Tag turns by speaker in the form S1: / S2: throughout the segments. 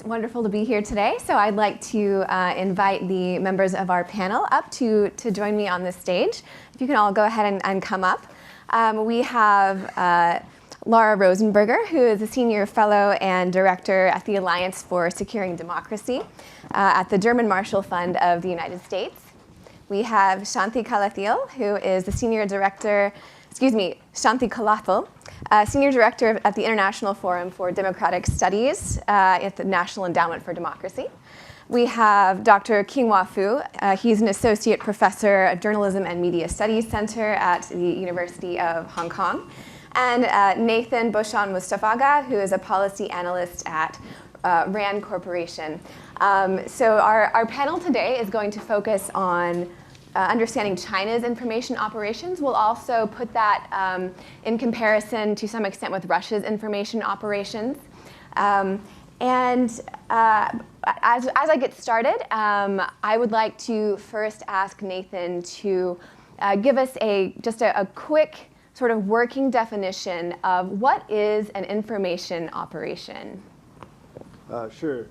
S1: wonderful to be here today. So I'd like to invite the members of our panel up to join me on this stage. If you can all go ahead and come up. We have Laura Rosenberger, who is a senior fellow and director at the Alliance for Securing Democracy at the German Marshall Fund of the United States. We have Shanti Kalathil, who is the senior director, Shanti Kalathil, Senior Director at the International Forum for Democratic Studies at the National Endowment for Democracy. We have Dr. Qinghua Fu. He's an Associate Professor of Journalism and Media Studies Center at the University of Hong Kong. And Nathan Boshan Mustafaga, who is a policy analyst at RAND Corporation. So our panel today is going to focus on understanding China's information operations. We'll also put that in comparison to some extent with Russia's information operations. As I get started, I would like to first ask Nathan to give us just a quick sort of working definition of what is an information operation.
S2: Sure.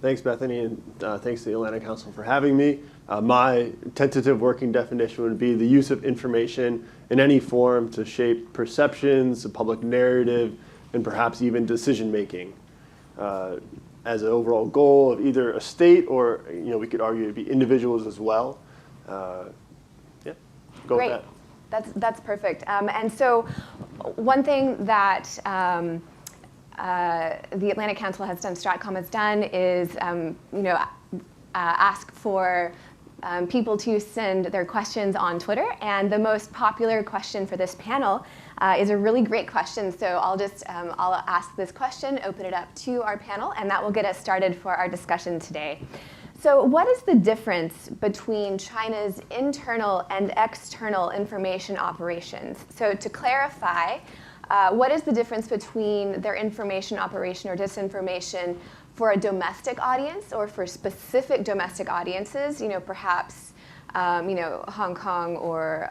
S2: Thanks, Bethany, and thanks to the Atlantic Council for having me. My tentative working definition would be the use of information in any form to shape perceptions, the public narrative, and perhaps even decision-making as an overall goal of either a state or, we could argue it'd be individuals as well. Yeah, go
S1: Great.
S2: with that.
S1: That's perfect. And so one thing that the Atlantic Council has done, Stratcom has done, is ask for people to send their questions on Twitter. And the most popular question for this panel is a really great question. So I'll ask this question, open it up to our panel, and that will get us started for our discussion today. So what is the difference between China's internal and external information operations? So to clarify, what is the difference between their information operation or disinformation for a domestic audience or for specific domestic audiences, perhaps Hong Kong or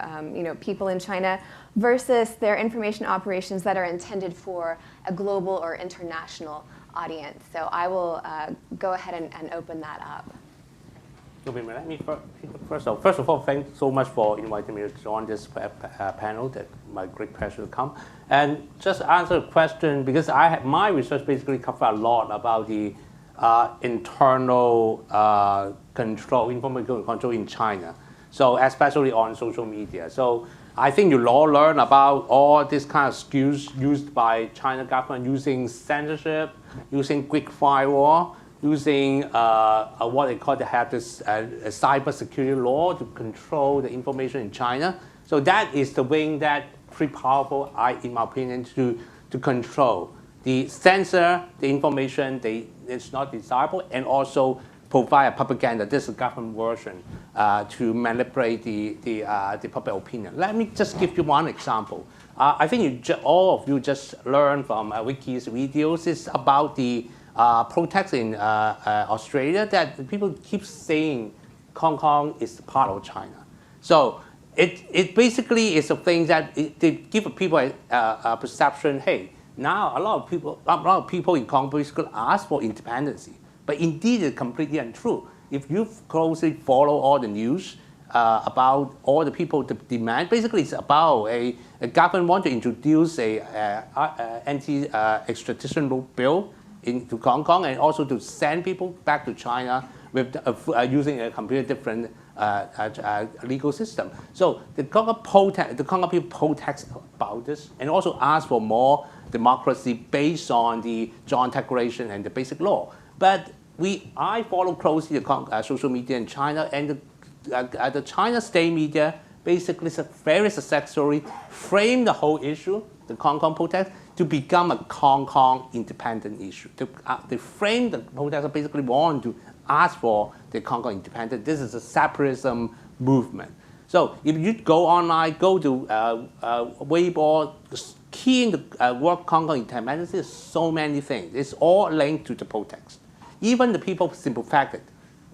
S1: people in China, versus their information operations that are intended for a global or international audience? So I will go ahead and open that up.
S3: Let me first of all, thanks so much for inviting me to join this panel. That's my great pleasure to come. And just answer a question, because my research basically covers a lot about the internal control, information control in China. So especially on social media. So I think you all learn about all these kind of skills used by China government using censorship, using quick firewall, using what they call this cyber security law to control the information in China. So that is the wing that pretty powerful, in my opinion, to control. The censor the information it's not desirable, and also provide a propaganda. This is a government version to manipulate the public opinion. Let me just give you one example. I think all of you just learned from Wiki's videos. It's about the protests in Australia that people keep saying Hong Kong is part of China. So it basically is a thing that they give people a perception, hey, now a lot of people in Hong Kong basically ask for independence. But indeed it's completely untrue. If you closely follow all the news about all the people demand, basically it's about a government want to introduce a anti-extradition bill into Hong Kong, and also to send people back to China with using a completely different legal system. So the Hong Kong people protest about this, and also ask for more democracy based on the Joint Declaration and the Basic Law. But I follow closely the social media in China, and the China state media basically very successfully frame the whole issue, the Hong Kong protest, to become a Hong Kong independent issue. They frame the protest, basically want to ask for the Hong Kong independence. This is a separatism movement. So if you go online, go to Weibo, key in the word Hong Kong independence, there's so many things. It's all linked to the protest. Even the people sympathetic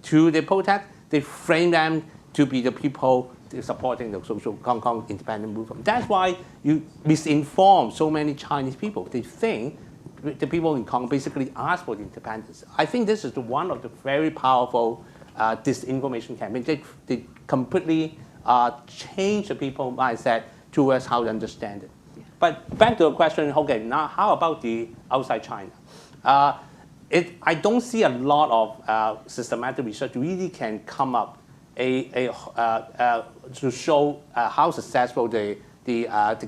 S3: to the protest, they frame them to be the people supporting the social Hong Kong independent movement. That's why you misinform so many Chinese people. They think the people in Congo basically asked for the independence. I think this is one of the very powerful disinformation campaigns. They completely change the people's mindset towards how to understand it. But back to the question, okay, now how about the outside China? I don't see a lot of systematic research really can come up to show how successful the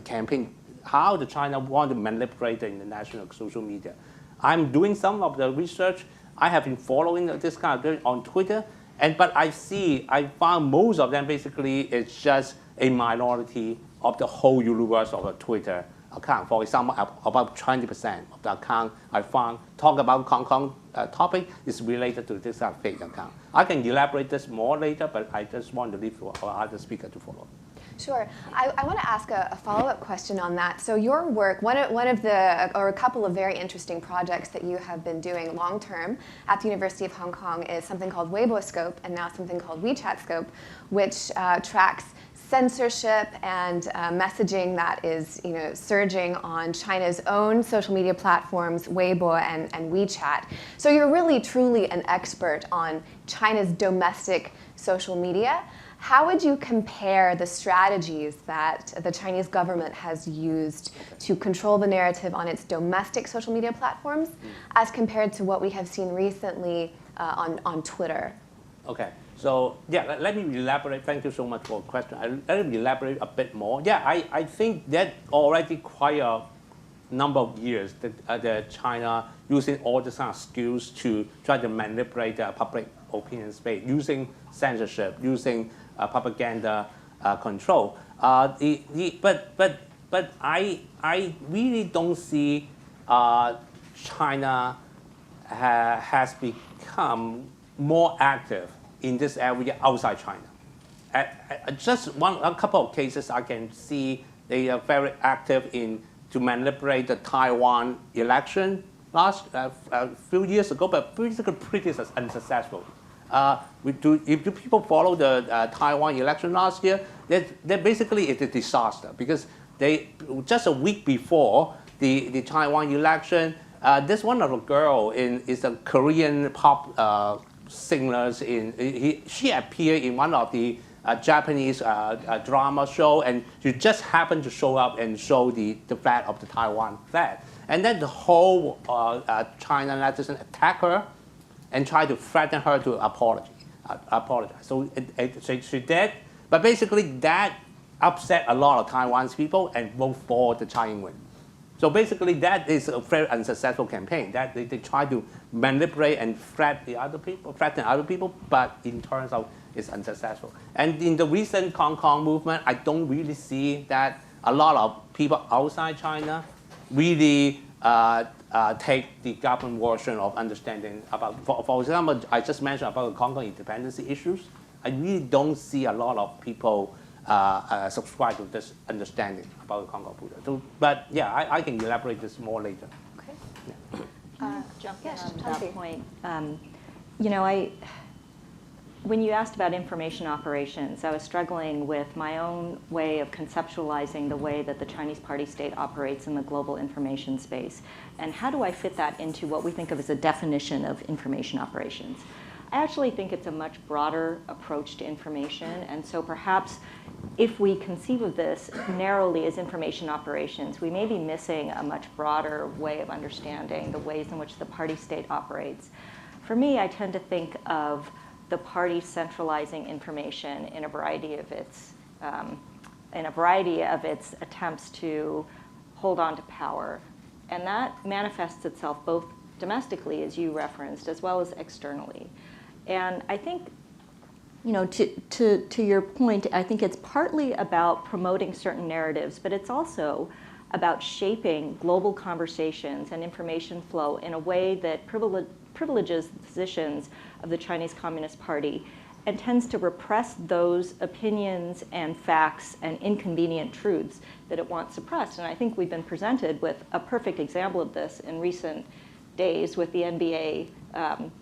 S3: campaign, how the China want to manipulate the international social media. I'm doing some of the research. I have been following this kind of thing on Twitter, but I found most of them basically it's just a minority of the whole universe of a Twitter account. For example, about 20% of the account I found talk about Hong Kong topic is related to this fake account. I can elaborate this more later, but I just want to leave for other speakers to follow.
S1: Sure. I want to ask a follow-up question on that. So your work, one of the, or a couple of very interesting projects that you have been doing long-term at the University of Hong Kong is something called Weibo and now something called WeChat Scope, which tracks censorship and messaging that is surging on China's own social media platforms, Weibo and WeChat. So you're really truly an expert on China's domestic social media. How would you compare the strategies that the Chinese government has used to control the narrative on its domestic social media platforms as compared to what we have seen recently on Twitter?
S3: Okay, so yeah, let me elaborate. Thank you so much for the question. Let me elaborate a bit more. Yeah, I think that already quite a number of years that China using all these kind of skills to try to manipulate the public opinion space, using censorship, using propaganda control. But I really don't see China has become more active in this area outside China. Just a couple of cases I can see they are very active to manipulate the Taiwan election a few years ago, but basically pretty unsuccessful. If people follow the Taiwan election last year, they basically it's a disaster because they just a week before the Taiwan election, this one little girl is a Korean pop singer. She appeared in one of the Japanese drama show, and she just happened to show up and show the flag of the Taiwan flag, and then the whole China netizen attack her and try to threaten her to apologize. So she did, but basically that upset a lot of Taiwan's people and vote for the Tsai Ing-wen. So basically that is a very unsuccessful campaign. That they try to manipulate and threaten other people, but in terms of it's unsuccessful. And in the recent Hong Kong movement, I don't really see that a lot of people outside China really take the government version of understanding about, for example, I just mentioned about the Hong Kong independence issues. I really don't see a lot of people subscribe to this understanding about the Hong Kong Buddha. So, but yeah, I can elaborate this more later.
S1: Okay.
S3: Yeah.
S4: Jump in on that point. When you asked about information operations, I was struggling with my own way of conceptualizing the way that the Chinese party state operates in the global information space. And how do I fit that into what we think of as a definition of information operations? I actually think it's a much broader approach to information. And so perhaps if we conceive of this narrowly as information operations, we may be missing a much broader way of understanding the ways in which the party state operates. For me, I tend to think of the party centralizing information in a variety of its attempts to hold on to power. And that manifests itself both domestically, as you referenced, as well as externally. And I think, to your point, I think it's partly about promoting certain narratives, but it's also about shaping global conversations and information flow in a way that privileges the positions of the Chinese Communist Party and tends to repress those opinions and facts and inconvenient truths that it wants suppressed. And I think we've been presented with a perfect example of this in recent days with the NBA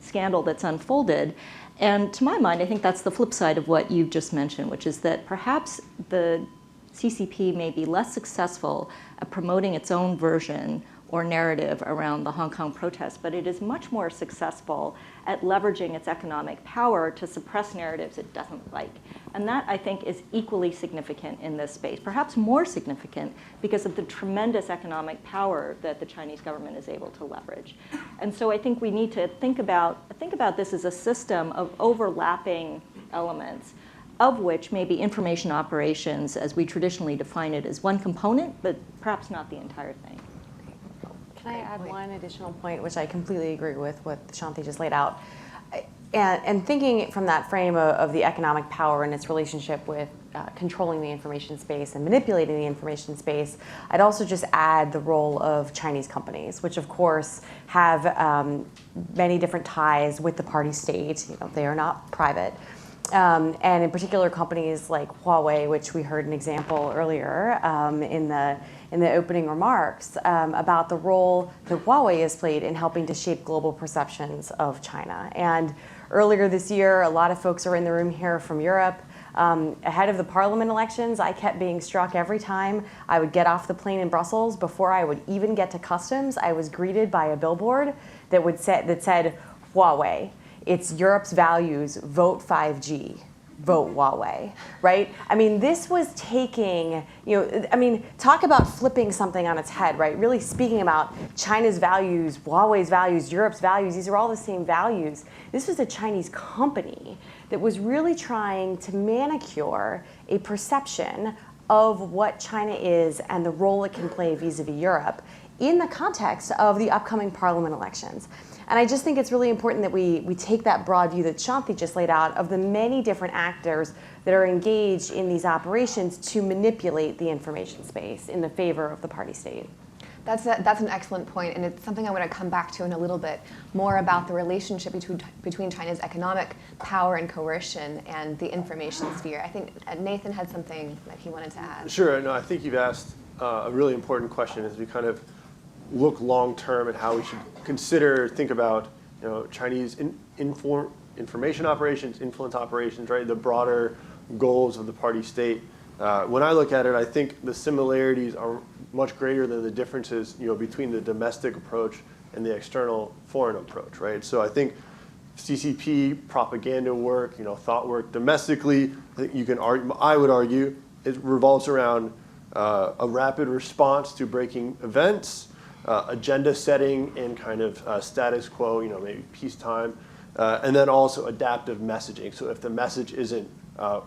S4: scandal that's unfolded. And to my mind, I think that's the flip side of what you've just mentioned, which is that perhaps the CCP may be less successful at promoting its own version or narrative around the Hong Kong protests, but it is much more successful at leveraging its economic power to suppress narratives it doesn't like. And that, I think, is equally significant in this space, perhaps more significant because of the tremendous economic power that the Chinese government is able to leverage. And so I think we need to think about this as a system of overlapping elements, of which maybe information operations, as we traditionally define it, is one component, but perhaps not the entire thing.
S5: Can I add one additional point, which I completely agree with what Shanti just laid out? And thinking from that frame of the economic power and its relationship with controlling the information space and manipulating the information space, I'd also just add the role of Chinese companies, which of course have many different ties with the party state. You know, they are not private. And in particular, companies like Huawei, which we heard an example earlier in the opening remarks about the role that Huawei has played in helping to shape global perceptions of China. And earlier this year, a lot of folks are in the room here from Europe. Ahead of the parliament elections, I kept being struck every time I would get off the plane in Brussels. Before I would even get to customs, I was greeted by a billboard that said, Huawei. It's Europe's values, vote 5G, vote Huawei, right? I mean, this was taking, talk about flipping something on its head, right? Really speaking about China's values, Huawei's values, Europe's values, these are all the same values. This was a Chinese company that was really trying to manicure a perception of what China is and the role it can play vis-a-vis Europe in the context of the upcoming parliament elections. And I just think it's really important that we take that broad view that Shanti just laid out of the many different actors that are engaged in these operations to manipulate the information space in the favor of the party state.
S1: That's an excellent point, and it's something I want to come back to in a little bit, more about the relationship between China's economic power and coercion and the information sphere. I think Nathan had something that he wanted to add.
S2: Sure, no, I think you've asked a really important question as we kind of look long term at how we should think about Chinese information operations, influence operations, right? The broader goals of the party state. When I look at it, I think the similarities are much greater than the differences, between the domestic approach and the external foreign approach, right? So I think CCP propaganda work, thought work domestically, I would argue, it revolves around a rapid response to breaking events, agenda setting in kind of status quo, maybe peacetime, and then also adaptive messaging. So if the message isn't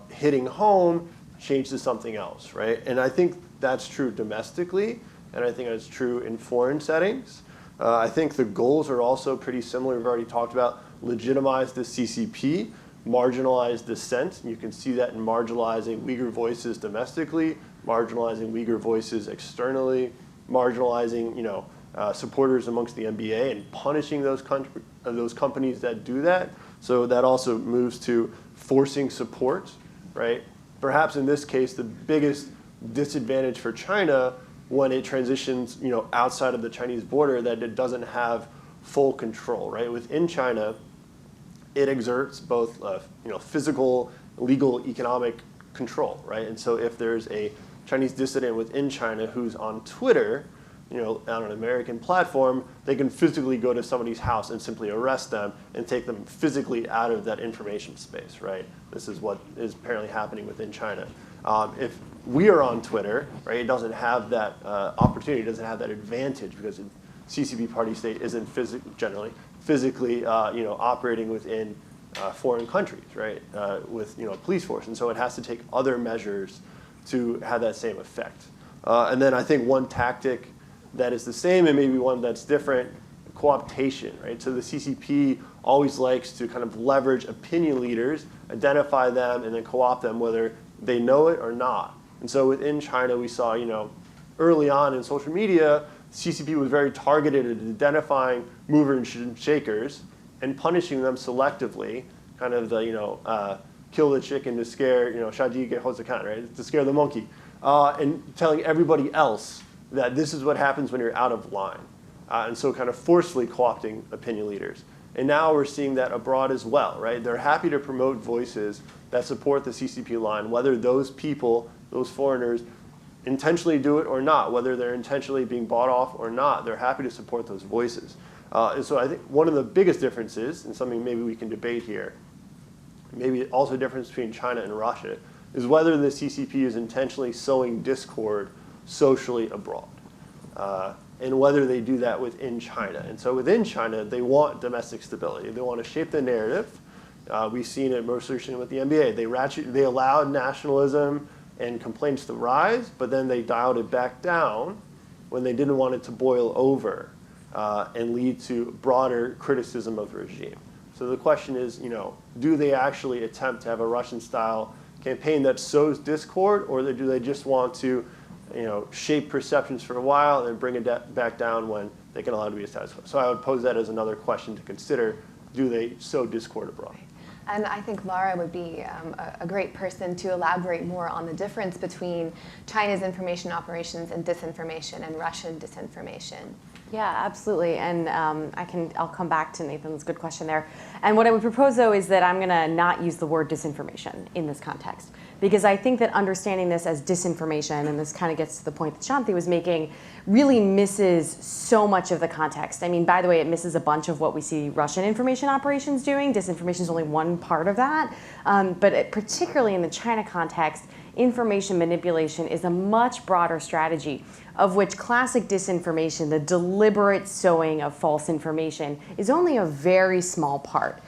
S2: hitting home, change to something else, right? And I think that's true domestically, and I think that's true in foreign settings. I think the goals are also pretty similar. We've already talked about legitimize the CCP, marginalize dissent. You can see that in marginalizing Uyghur voices domestically, marginalizing Uyghur voices externally, marginalizing supporters amongst the NBA and punishing those companies that do that. So that also moves to forcing support, right? Perhaps in this case, the biggest disadvantage for China when it transitions outside of the Chinese border, that it doesn't have full control, right? Within China, it exerts both physical, legal, economic control, right? And so if there's a Chinese dissident within China who's on Twitter, on an American platform, they can physically go to somebody's house and simply arrest them and take them physically out of that information space, right? This is what is apparently happening within China. If we are on Twitter, right, it doesn't have that opportunity, it doesn't have that advantage because CCP party state isn't generally physically, operating within foreign countries, right, with police force, and so it has to take other measures to have that same effect. And then I think one tactic that is the same and maybe one that's different, cooptation, right? So the CCP always likes to kind of leverage opinion leaders, identify them, and then co-opt them whether they know it or not. And so within China, we saw, early on in social media, CCP was very targeted at identifying movers and shakers and punishing them selectively, kind of the, kill the chicken to scare, shaji get hosakan, right? To scare the monkey. And telling everybody else that this is what happens when you're out of line. And so kind of forcefully co-opting opinion leaders. And now we're seeing that abroad as well, right? They're happy to promote voices that support the CCP line, whether those people, those foreigners, intentionally do it or not, whether they're intentionally being bought off or not, they're happy to support those voices. And so I think one of the biggest differences, and something maybe we can debate here, maybe also a difference between China and Russia, is whether the CCP is intentionally sowing discord socially abroad, and whether they do that within China. And so within China, they want domestic stability. They want to shape the narrative. We've seen it most recently with the NBA. They allowed nationalism and complaints to rise, but then they dialed it back down when they didn't want it to boil over and lead to broader criticism of the regime. So the question is, do they actually attempt to have a Russian-style campaign that sows discord, or do they just want to, shape perceptions for a while and then bring it back down when they can allow it to be a status quo? So I would pose that as another question to consider: do they sow discord abroad?
S1: And I think Laura would be a great person to elaborate more on the difference between China's information operations and disinformation and Russian disinformation.
S5: Yeah, absolutely. And I'll come back to Nathan's good question there. And what I would propose, though, is that I'm going to not use the word disinformation in this context, because I think that understanding this as disinformation, and this kind of gets to the point that Shanti was making, really misses so much of the context. I mean, by the way, it misses a bunch of what we see Russian information operations doing. Disinformation is only one part of that. But particularly in the China context, information manipulation is a much broader strategy, of which classic disinformation, the deliberate sowing of false information, is only a very small part.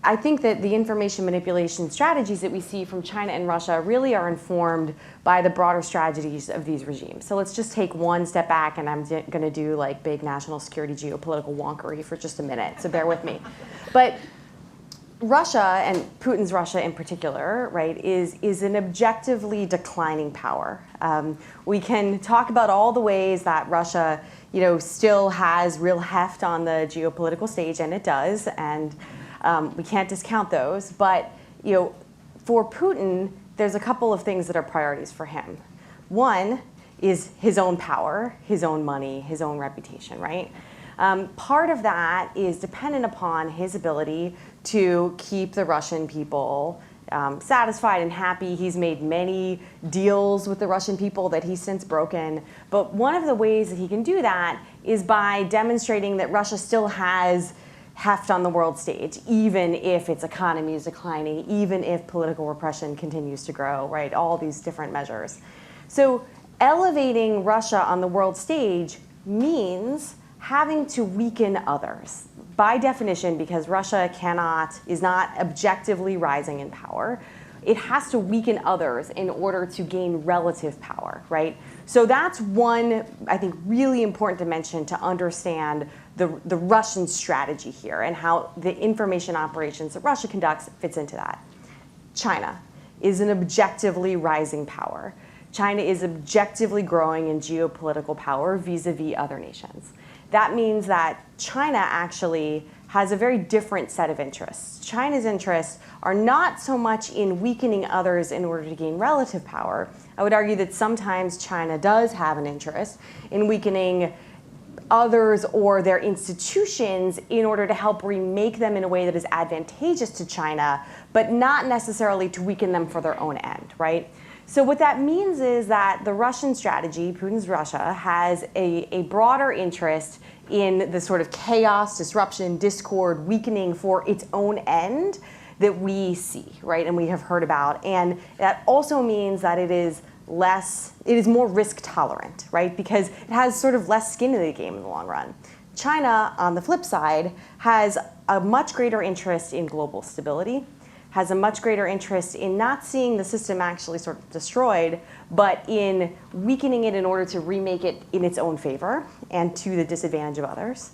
S5: I think that the information manipulation strategies that we see from China and Russia really are informed by the broader strategies of these regimes. So let's just take one step back, and I'm going to do like big national security geopolitical wonkery for just a minute, so bear with me. But Russia, and Putin's Russia in particular, right, is an objectively declining power. We can talk about all the ways that Russia, still has real heft on the geopolitical stage, and it does, and we can't discount those. But for Putin, there's a couple of things that are priorities for him. One is his own power, his own money, his own reputation, right? Part of that is dependent upon his ability to keep the Russian people satisfied and happy. He's made many deals with the Russian people that he's since broken. But one of the ways that he can do that is by demonstrating that Russia still has heft on the world stage, even if its economy is declining, even if political repression continues to grow, right? All these different measures. So elevating Russia on the world stage means having to weaken others. By definition, because Russia is not objectively rising in power, it has to weaken others in order to gain relative power, right? So that's one, I think, really important dimension to understand the Russian strategy here and how the information operations that Russia conducts fits into that. China is an objectively rising power. China is objectively growing in geopolitical power vis-a-vis other nations. That means that China actually has a very different set of interests. China's interests are not so much in weakening others in order to gain relative power. I would argue that sometimes China does have an interest in weakening others or their institutions in order to help remake them in a way that is advantageous to China, but not necessarily to weaken them for their own end, right? So what that means is that the Russian strategy, Putin's Russia, has a broader interest in the sort of chaos, disruption, discord, weakening for its own end that we see, right, and we have heard about. And that also means that it is more risk tolerant, right, because it has sort of less skin in the game in the long run. China, on the flip side, has a much greater interest in global stability, has a much greater interest in not seeing the system actually sort of destroyed, but in weakening it in order to remake it in its own favor and to the disadvantage of others,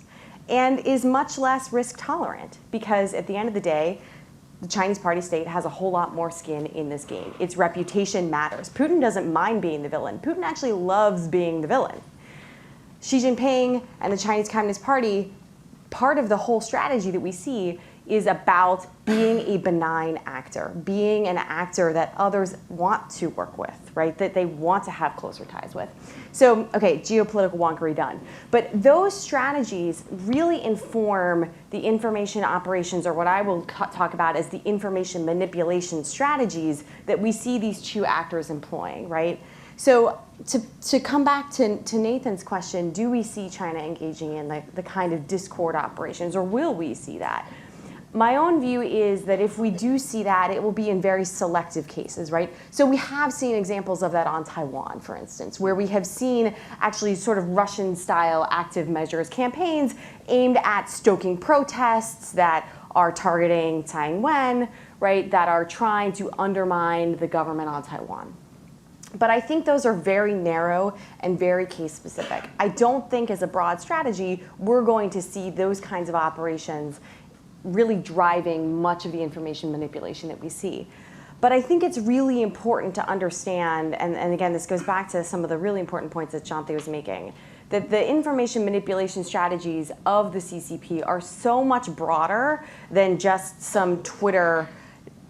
S5: and is much less risk tolerant because at the end of the day, the Chinese party state has a whole lot more skin in this game. Its reputation matters. Putin doesn't mind being the villain. Putin actually loves being the villain. Xi Jinping and the Chinese Communist Party, part of the whole strategy that we see is about being a benign actor, being an actor that others want to work with, right? That they want to have closer ties with. So, okay, geopolitical wonkery done. But those strategies really inform the information operations, or what I will talk about as the information manipulation strategies that we see these two actors employing, right? So to come back to Nathan's question, do we see China engaging in the kind of discord operations, or will we see that? My own view is that if we do see that, it will be in very selective cases, right? So we have seen examples of that on Taiwan, for instance, where we have seen actually sort of Russian-style active measures, campaigns aimed at stoking protests that are targeting Taiwan, right, that are trying to undermine the government on Taiwan. But I think those are very narrow and very case-specific. I don't think as a broad strategy, we're going to see those kinds of operations really driving much of the information manipulation that we see. But I think it's really important to understand, and again, this goes back to some of the really important points that Shanti was making, that the information manipulation strategies of the CCP are so much broader than just some Twitter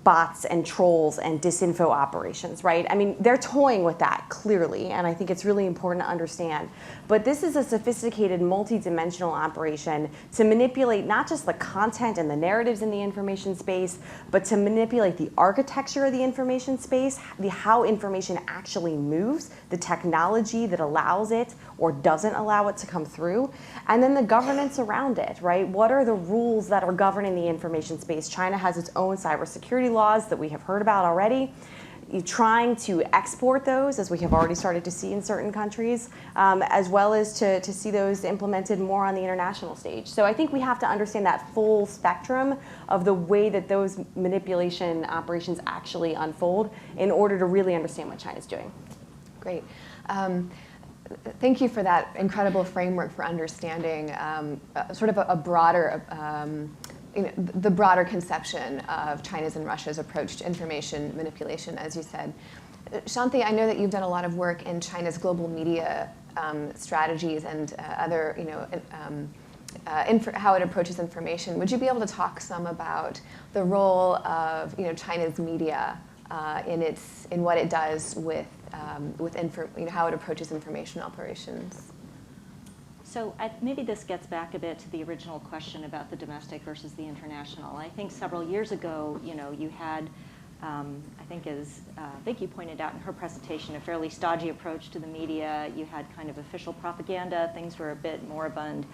S5: bots and trolls and disinfo operations, right? I mean, they're toying with that, clearly, and I think it's really important to understand. But this is a sophisticated, multi-dimensional operation to manipulate not just the content and the narratives in the information space, but to manipulate the architecture of the information space, how information actually moves, the technology that allows it or doesn't allow it to come through, and then the governance around it, right? What are the rules that are governing the information space? China has its own cybersecurity laws that we have heard about already. You're trying to export those, as we have already started to see in certain countries, as well as to see those implemented more on the international stage. So I think we have to understand that full spectrum of the way that those manipulation operations actually unfold in order to really understand what China's doing.
S1: Great. Thank you for that incredible framework for understanding sort of a broader, the broader conception of China's and Russia's approach to information manipulation, as you said. Shanti, I know that you've done a lot of work in China's global media strategies and other, how it approaches information. Would you be able to talk some about the role of, China's media in what it does with how it approaches information operations?
S4: So maybe this gets back a bit to the original question about the domestic versus the international. I think several years ago, you had, I think as Vicky pointed out in her presentation, a fairly stodgy approach to the media. You had kind of official propaganda. Things were a bit moribund.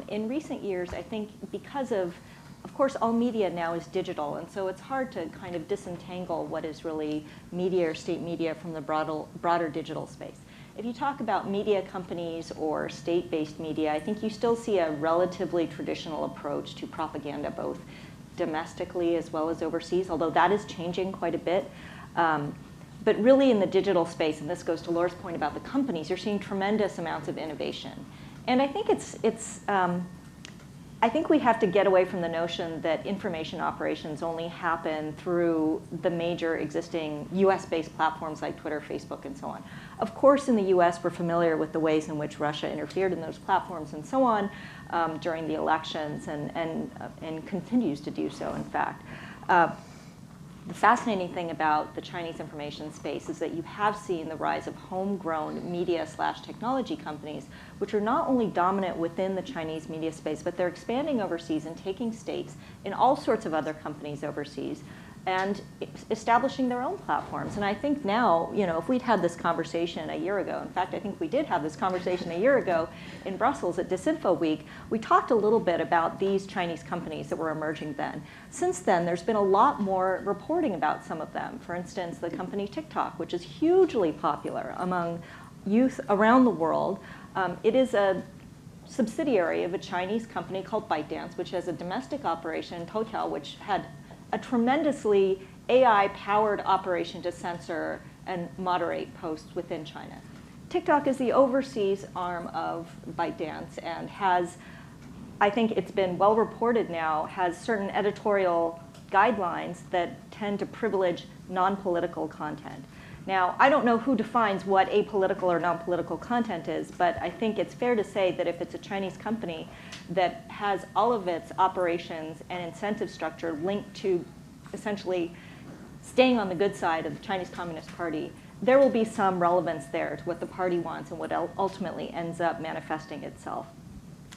S4: In recent years, I think because of course, all media now is digital, and so it's hard to kind of disentangle what is really media or state media from the broader digital space. If you talk about media companies or state-based media, I think you still see a relatively traditional approach to propaganda, both domestically as well as overseas, although that is changing quite a bit. But really in the digital space, and this goes to Laura's point about the companies, you're seeing tremendous amounts of innovation. And I think I think we have to get away from the notion that information operations only happen through the major existing US-based platforms like Twitter, Facebook, and so on. Of course, in the US, we're familiar with the ways in which Russia interfered in those platforms and so on during the elections and continues to do so, in fact. The fascinating thing about the Chinese information space is that you have seen the rise of homegrown media/technology companies, which are not only dominant within the Chinese media space, but they're expanding overseas and taking stakes in all sorts of other companies overseas and establishing their own platforms. And I think now, if we'd had this conversation a year ago, in fact, I think we did have this conversation a year ago in Brussels at Disinfo Week, we talked a little bit about these Chinese companies that were emerging then. Since then, there's been a lot more reporting about some of them. For instance, the company TikTok, which is hugely popular among youth around the world. It is a subsidiary of a Chinese company called ByteDance, which has a domestic operation, Toutiao, which had a tremendously AI-powered operation to censor and moderate posts within China. TikTok is the overseas arm of ByteDance and has, I think it's been well reported now, has certain editorial guidelines that tend to privilege non-political content. Now, I don't know who defines what apolitical or non-political content is, but I think it's fair to say that if it's a Chinese company that has all of its operations and incentive structure linked to essentially staying on the good side of the Chinese Communist Party, there will be some relevance there to what the party wants and what ultimately ends up manifesting itself.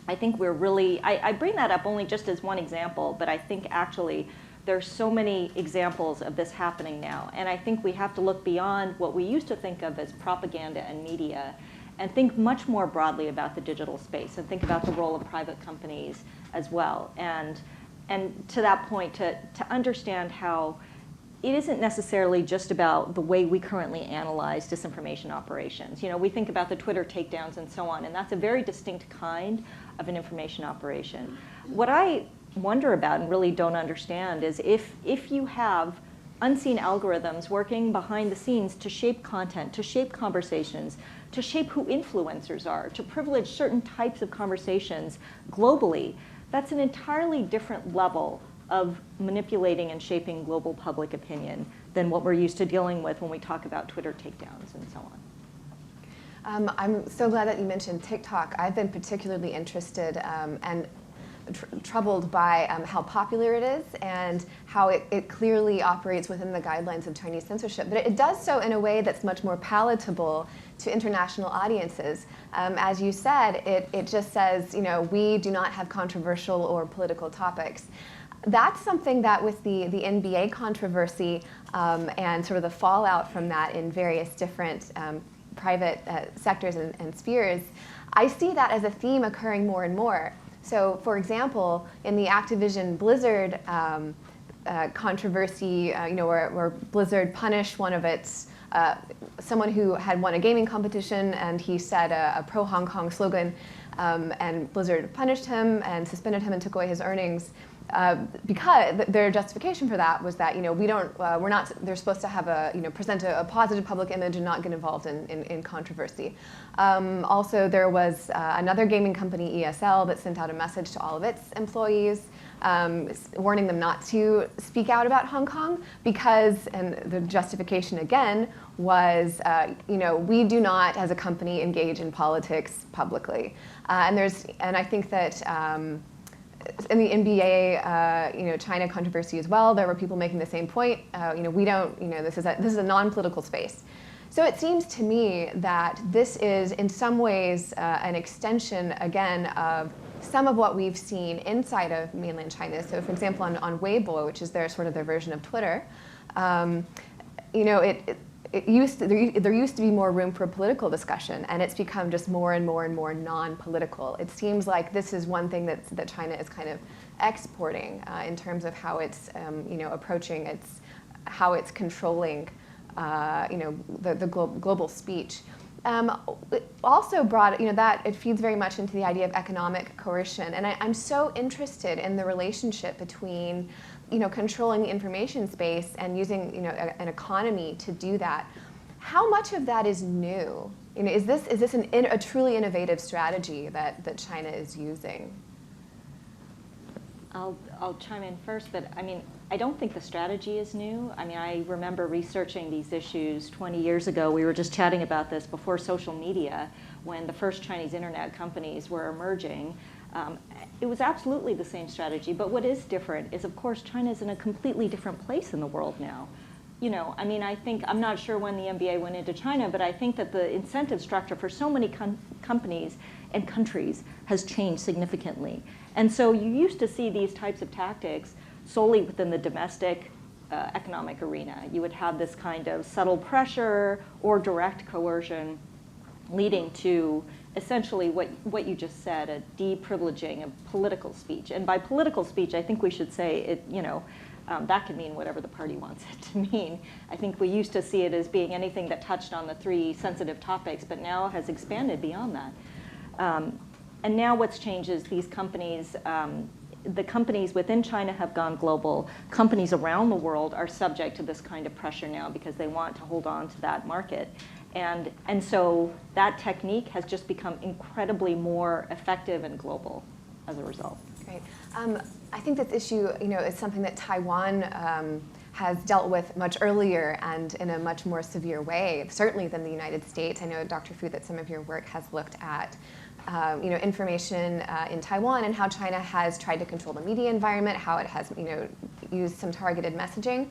S4: I think we're really, I bring that up only just as one example, but I think actually there's so many examples of this happening now. And I think we have to look beyond what we used to think of as propaganda and media and think much more broadly about the digital space and think about the role of private companies as well. And to that point, to understand how it isn't necessarily just about the way we currently analyze disinformation operations. You know, we think about the Twitter takedowns and so on, and that's a very distinct kind of an information operation. What I wonder about and really don't understand is if you have unseen algorithms working behind the scenes to shape content, to shape conversations, to shape who influencers are, to privilege certain types of conversations globally, that's an entirely different level of manipulating and shaping global public opinion than what we're used to dealing with when we talk about Twitter takedowns and so on.
S1: I'm so glad that you mentioned TikTok. I've been particularly interested and troubled by how popular it is and how it clearly operates within the guidelines of Chinese censorship. But it does so in a way that's much more palatable to international audiences. As you said, it just says, you know, we do not have controversial or political topics. That's something that with the NBA controversy and sort of the fallout from that in various different private sectors and spheres, I see that as a theme occurring more and more. So, for example, in the Activision Blizzard controversy, you know, where Blizzard punished one of its someone who had won a gaming competition, and he said a pro-Hong Kong slogan, and Blizzard punished him and suspended him and took away his earnings. Because their justification for that was that, you know, they're supposed to have present a positive public image and not get involved in controversy. Also, there was another gaming company, ESL, that sent out a message to all of its employees warning them not to speak out about Hong Kong because, and the justification again was, you know, we do not as a company engage in politics publicly. And I think that in the NBA, you know, China controversy as well, there were people making the same point. You know, we don't, you know, this is a non-political space. So it seems to me that this is in some ways an extension, again, of some of what we've seen inside of mainland China. So for example, on Weibo, which is their version of Twitter, you know, there used to be more room for political discussion, and it's become just more and more and more non-political. It seems like this is one thing that China is kind of exporting in terms of how it's you know, approaching how it's controlling you know, the global speech. It also brought, you know, that it feeds very much into the idea of economic coercion, and I'm so interested in the relationship between, you know, controlling the information space and using, you know, an economy to do that. How much of that is new? You know, is this a truly innovative strategy that China is using?
S4: I'll chime in first, but I mean, I don't think the strategy is new. I mean, I remember researching these issues 20 years ago. We were just chatting about this before social media, when the first Chinese internet companies were emerging. It was absolutely the same strategy, but what is different is, of course, China is in a completely different place in the world now. You know, I mean, I'm not sure when the NBA went into China, but I think that the incentive structure for so many companies and countries has changed significantly. And so you used to see these types of tactics solely within the domestic economic arena. You would have this kind of subtle pressure or direct coercion leading to essentially what you just said, a deprivileging of political speech. And by political speech, I think we should say it, you know, that can mean whatever the party wants it to mean. I think we used to see it as being anything that touched on the three sensitive topics, but now has expanded beyond that. And now what's changed is these companies, the companies within China have gone global. Companies around the world are subject to this kind of pressure now because they want to hold on to that market. And so that technique has just become incredibly more effective and global as a result.
S1: Great. I think this issue, you know, is something that Taiwan has dealt with much earlier and in a much more severe way, certainly than the United States. I know, Dr. Fu, that some of your work has looked at information in Taiwan and how China has tried to control the media environment, how it has used some targeted messaging.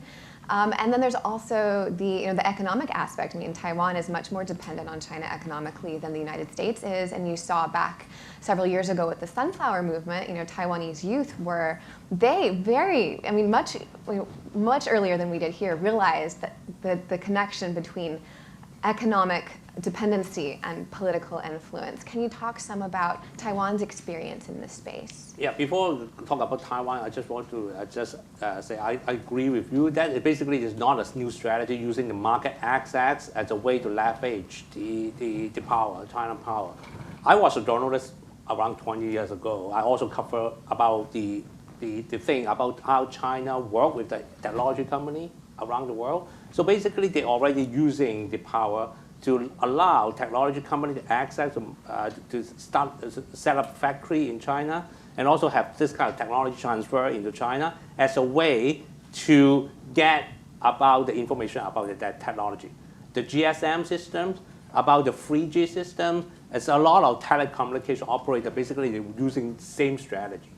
S1: And then there's also the economic aspect. I mean, Taiwan is much more dependent on China economically than the United States is. And you saw back several years ago with the Sunflower Movement, Taiwanese youth were, much earlier than we did here, realized that the connection between economic dependency and political influence. Can you talk some about Taiwan's experience in this space?
S3: Yeah, before we talk about Taiwan, I just want to say I agree with you that it basically is not a new strategy using the market access as a way to leverage the power, China power. I was a journalist around 20 years ago. I also cover about the thing about how China work with the technology company around the world. So basically, they're already using the power to allow technology companies to access to set up factory in China and also have this kind of technology transfer into China as a way to get about the information about that technology. The GSM systems, about the 3G system, it's a lot of telecommunication operators basically using the same strategy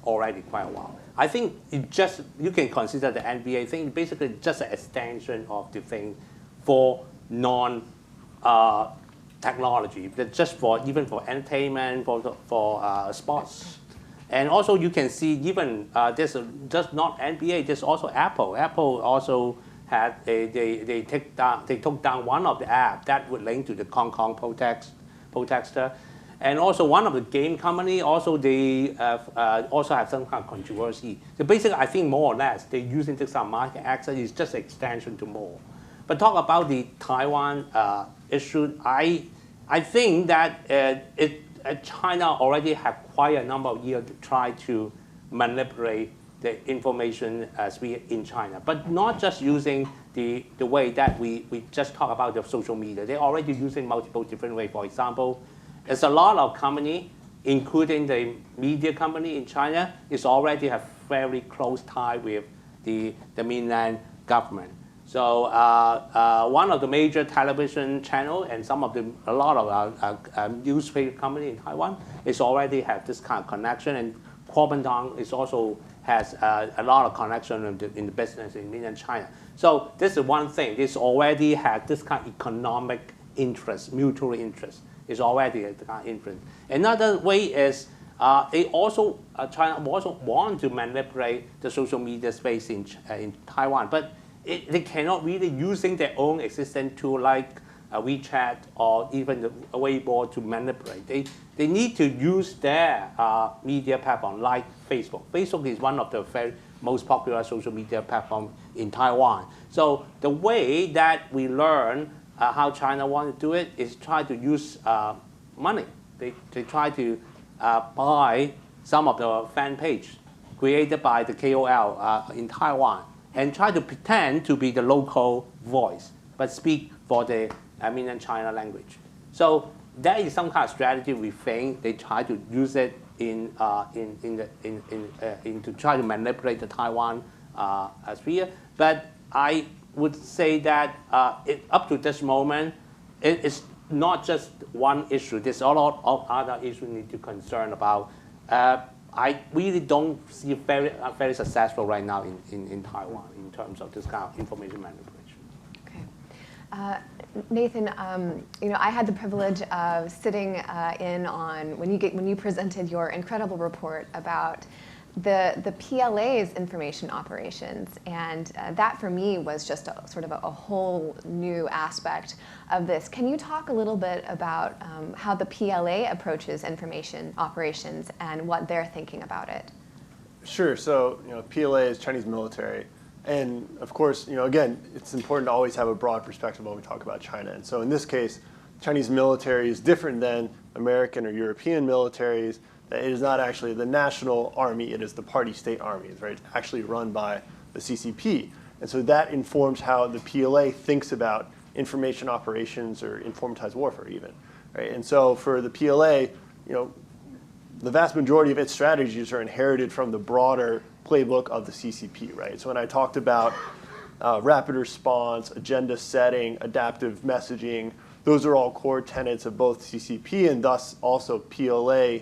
S3: already quite a while. I think you can consider the NBA thing basically just an extension of the thing for non-technology, just even for entertainment, for sports. And also you can see even there's just not NBA, there's also Apple. Apple also had they took down one of the apps that would link to the Hong Kong protester. And also one of the game company also they also have some kind of controversy. So basically, I think more or less they're using this kind of market access is just an extension to more. But talk about the Taiwan issue. I think that China already have quite a number of years to try to manipulate the information sphere in China, but not just using the way that we just talk about the social media. They're already using multiple different ways. For example, there's a lot of company, including the media company in China, is already have very close tie with the mainland government. So one of the major television channel and a lot of newspaper company in Taiwan is already have this kind of connection, and Kuomintang is also has a lot of connection in the business in mainland China. So this is one thing. This already has this kind of economic interest, mutual interest. Is already a kind of influence. Another way is China also want to manipulate the social media space in Taiwan, but they cannot really using their own existing tool like WeChat or even the Weibo to manipulate. They need to use their media platform like Facebook. Facebook is one of the very most popular social media platform in Taiwan. So the way that we learn how China wants to do it is try to use money. They try to buy some of the fan page created by the KOL in Taiwan and try to pretend to be the local voice, but speak for the mainland China language. So that is some kind of strategy we think they try to use it to try to manipulate the Taiwan sphere. But I would say that up to this moment, it's not just one issue. There's a lot of other issues we need to concern about. I really don't see very successful right now in Taiwan in terms of this kind of information manipulation.
S1: Okay. Nathan, I had the privilege of sitting in on when you presented your incredible report about the PLA's information operations, and that for me was just sort of a whole new aspect of this. Can you talk a little bit about how the PLA approaches information operations and what they're thinking about it?
S2: Sure. So PLA is Chinese military, and of course, again, it's important to always have a broad perspective when we talk about China. And so in this case, Chinese military is different than American or European militaries. It is not actually the national army, it is the party state armies, right? It's actually run by the CCP. And so that informs how the PLA thinks about information operations or informatized warfare even, right? And so for the PLA, the vast majority of its strategies are inherited from the broader playbook of the CCP, right? So when I talked about rapid response, agenda setting, adaptive messaging, those are all core tenets of both CCP and thus also PLA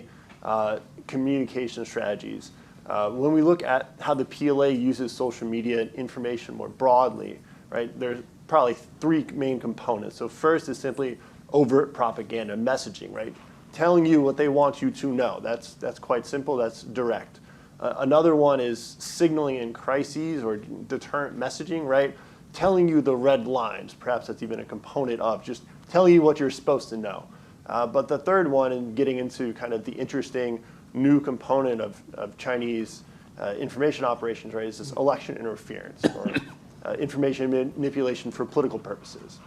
S2: communication strategies. When we look at how the PLA uses social media and information more broadly, right, there's probably three main components. So first is simply overt propaganda, messaging, right? Telling you what they want you to know. That's quite simple, that's direct. Another one is signaling in crises or deterrent messaging, right? Telling you the red lines, perhaps that's even a component of just telling you what you're supposed to know. But the third one, and getting into kind of the interesting new component of Chinese information operations, right, is this election interference or information manipulation for political purposes.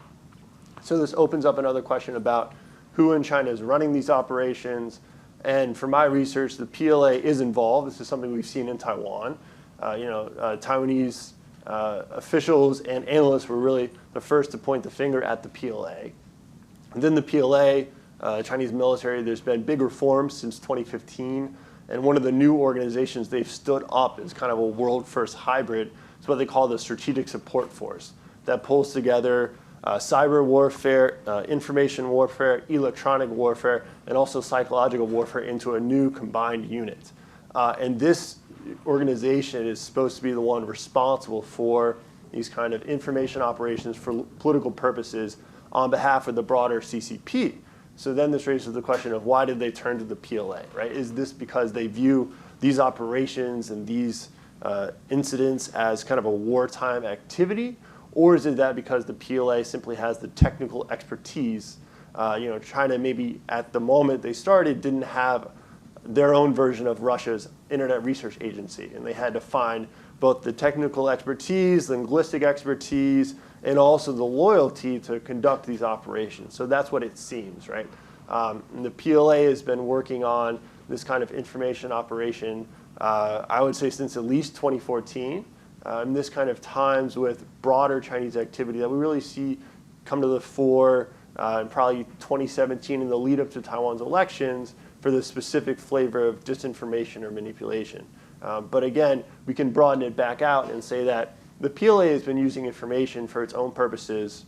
S2: So this opens up another question about who in China is running these operations. And for my research, the PLA is involved. This is something we've seen in Taiwan. Taiwanese officials and analysts were really the first to point the finger at the PLA. Within the PLA, Chinese military, there's been big reforms since 2015. And one of the new organizations they've stood up is kind of a world-first hybrid. It's what they call the Strategic Support Force that pulls together cyber warfare, information warfare, electronic warfare, and also psychological warfare into a new combined unit. And this organization is supposed to be the one responsible for these kind of information operations for political purposes on behalf of the broader CCP. So then this raises the question of why did they turn to the PLA, right? Is this because they view these operations and these incidents as kind of a wartime activity? Or is it that because the PLA simply has the technical expertise? China maybe at the moment they started didn't have their own version of Russia's Internet Research Agency. And they had to find both the technical expertise, linguistic expertise, and also the loyalty to conduct these operations. So that's what it seems, right? And the PLA has been working on this kind of information operation, I would say since at least 2014. This kind of times with broader Chinese activity that we really see come to the fore in probably 2017 in the lead up to Taiwan's elections for the specific flavor of disinformation or manipulation. But again, we can broaden it back out and say that the PLA has been using information for its own purposes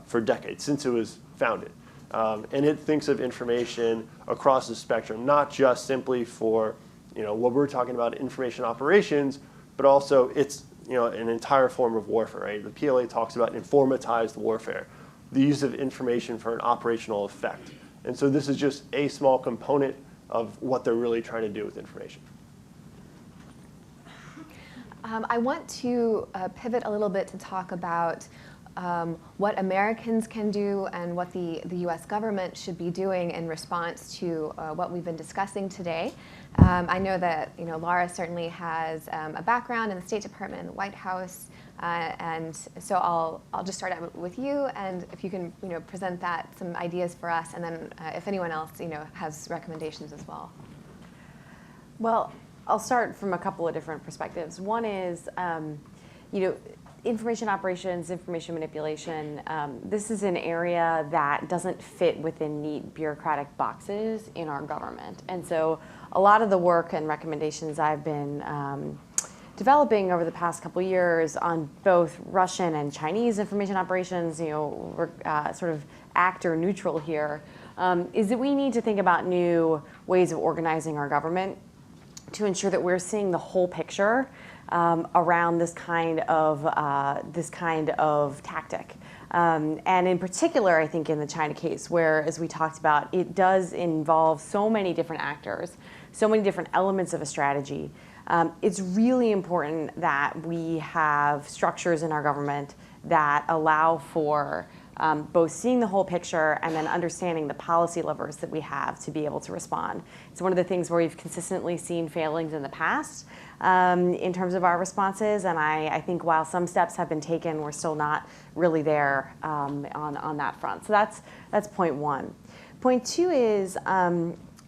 S2: for decades, since it was founded. And it thinks of information across the spectrum, not just simply for what we're talking about, information operations, but also it's an entire form of warfare, right? The PLA talks about informatized warfare, the use of information for an operational effect. And so this is just a small component of what they're really trying to do with information.
S1: I want to pivot a little bit to talk about what Americans can do and what the U.S. government should be doing in response to what we've been discussing today. I know that Laura certainly has a background in the State Department and the White House, and so I'll just start out with you, and if you can present some ideas for us, and then if anyone else has recommendations as well.
S5: Well, I'll start from a couple of different perspectives. One is, information operations, information manipulation. This is an area that doesn't fit within neat bureaucratic boxes in our government. And so a lot of the work and recommendations I've been developing over the past couple of years on both Russian and Chinese information operations, we're sort of actor neutral here, is that we need to think about new ways of organizing our government to ensure that we're seeing the whole picture around this kind of tactic. And in particular, I think in the China case, where, as we talked about, it does involve so many different actors, so many different elements of a strategy. It's really important that we have structures in our government that allow for both seeing the whole picture and then understanding the policy levers that we have to be able to respond. It's one of the things where we've consistently seen failings in the past in terms of our responses, and I think while some steps have been taken, we're still not really there on that front. So that's point one. Point two is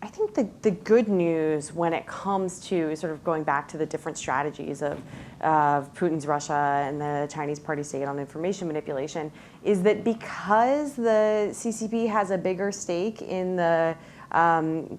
S5: I think the good news when it comes to sort of going back to the different strategies of Putin's Russia and the Chinese party state on information manipulation is that because the CCP has a bigger stake in the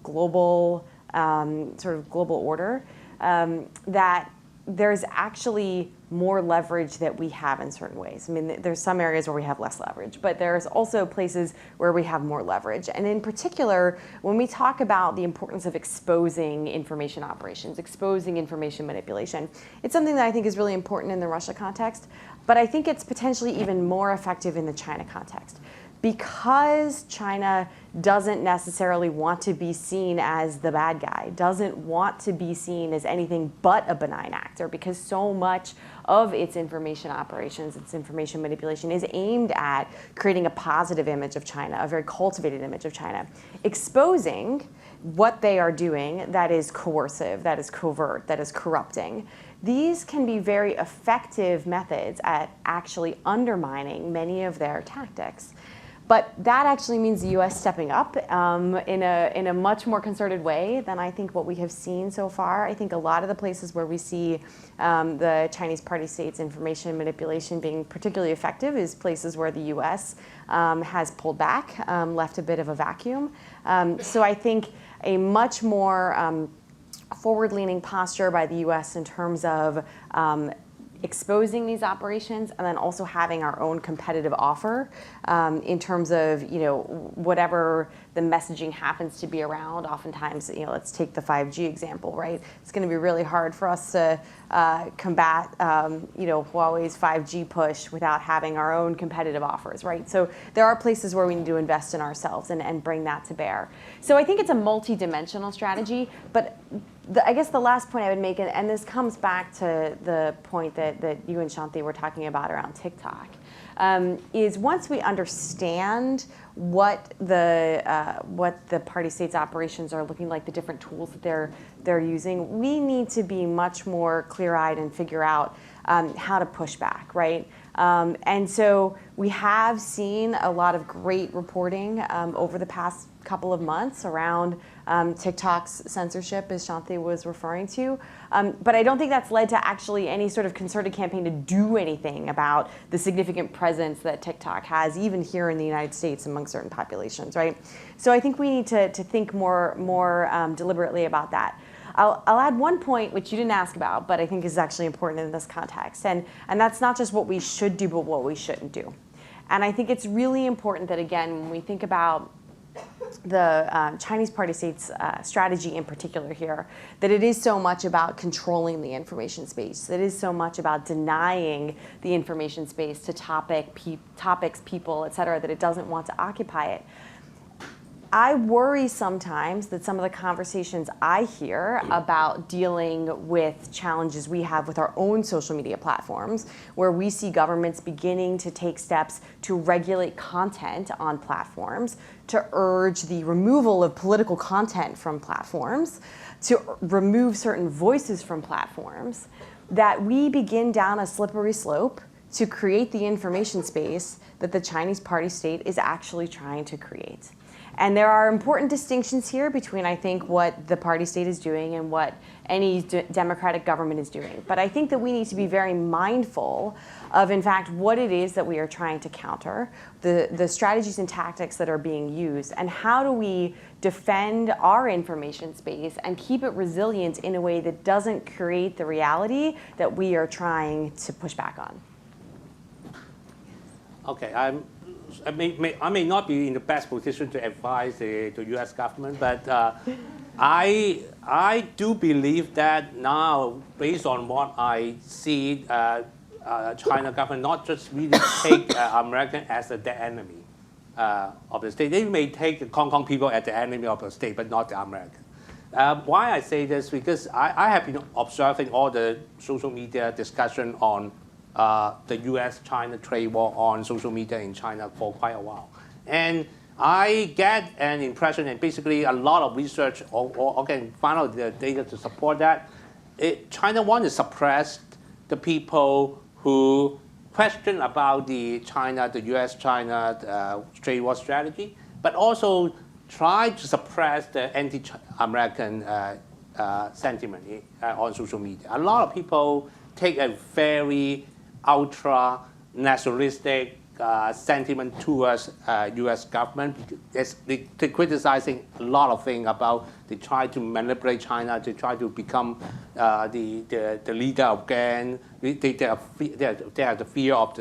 S5: global order, that there's actually more leverage that we have in certain ways. I mean, there's some areas where we have less leverage, but there's also places where we have more leverage. And in particular, when we talk about the importance of exposing information operations, exposing information manipulation, it's something that I think is really important in the Russia context, but I think it's potentially even more effective in the China context. Because China doesn't necessarily want to be seen as the bad guy, doesn't want to be seen as anything but a benign actor, because so much of its information operations, its information manipulation is aimed at creating a positive image of China, a very cultivated image of China, exposing what they are doing that is coercive, that is covert, that is corrupting. These can be very effective methods at actually undermining many of their tactics. But that actually means the U.S. stepping up in a much more concerted way than I think what we have seen so far. I think a lot of the places where we see the Chinese party states' information manipulation being particularly effective is places where the U.S. Has pulled back, left a bit of a vacuum. So I think a much more forward-leaning posture by the U.S. in terms of exposing these operations, and then also having our own competitive offer in terms of, whatever the messaging happens to be around. Oftentimes, let's take the 5G example, right? It's going to be really hard for us to combat, Huawei's 5G push without having our own competitive offers, right? So there are places where we need to invest in ourselves and bring that to bear. So I think it's a multi-dimensional strategy, but I guess the last point I would make, and this comes back to the point that you and Shanti were talking about around TikTok, is once we understand what the party states' operations are looking like, the different tools that they're using, we need to be much more clear-eyed and figure out how to push back, right? And so we have seen a lot of great reporting over the past couple of months around TikTok's censorship, as Shanti was referring to. But I don't think that's led to actually any sort of concerted campaign to do anything about the significant presence that TikTok has, even here in the United States among certain populations, right? So I think we need to think more deliberately about that. I'll add one point which you didn't ask about, but I think is actually important in this context. And that's not just what we should do, but what we shouldn't do. And I think it's really important that, again, when we think about the Chinese party states' strategy in particular here, that it is so much about controlling the information space. It is so much about denying the information space to topics, people, et cetera, that it doesn't want to occupy it. I worry sometimes that some of the conversations I hear about dealing with challenges we have with our own social media platforms, where we see governments beginning to take steps to regulate content on platforms, to urge the removal of political content from platforms, to remove certain voices from platforms, that we begin down a slippery slope to create the information space that the Chinese party state is actually trying to create. And there are important distinctions here between, I think, what the party state is doing and what any democratic government is doing. But I think that we need to be very mindful of, in fact, what it is that we are trying to counter, the strategies and tactics that are being used, and how do we defend our information space and keep it resilient in a way that doesn't create the reality that we are trying to push back on.
S3: Okay, I may not be in the best position to advise the U.S. government, but I do believe that now, based on what I see, China government not just really take American as the enemy of the state. They may take the Hong Kong people as the enemy of the state, but not the American. Why I say this? Because I have been observing all the social media discussion on the U.S.-China trade war on social media in China for quite a while. And I get an impression, and basically a lot of research, or can find out the data to support that, China wants to suppress the people who question about the U.S.-China trade war strategy, but also try to suppress the anti-American sentiment on social media. A lot of people take a very ultra-nationalistic sentiment towards U.S. government. They're criticizing a lot of things about they try to manipulate China, they try to become the leader again. They have the fear of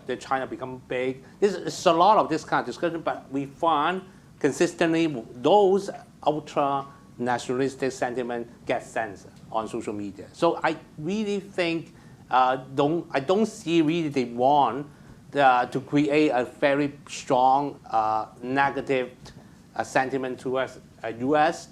S3: the China become big. There's a lot of this kind of discussion, but we find consistently those ultra nationalistic sentiment get censored on social media. So I really think I don't see really they want to create a very strong negative sentiment towards U.S.